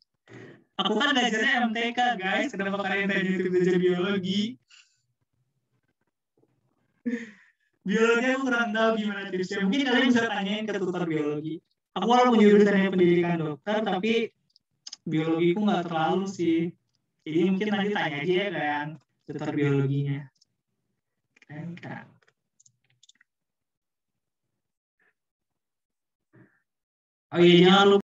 Aku kan belajarnya MTK guys, kenapa kalian tanya itu belajar biologi? Biologi aku kurang tahu gimana tipsnya. Mungkin kalian bisa tanyain ke tutor biologi. Aku walaupun jurusannya pendidikan dokter, tapi biologiku nggak terlalu sih. Jadi mungkin nanti tanya aja ya kan tutor biologinya. Kan. Oh iya, jangan lupa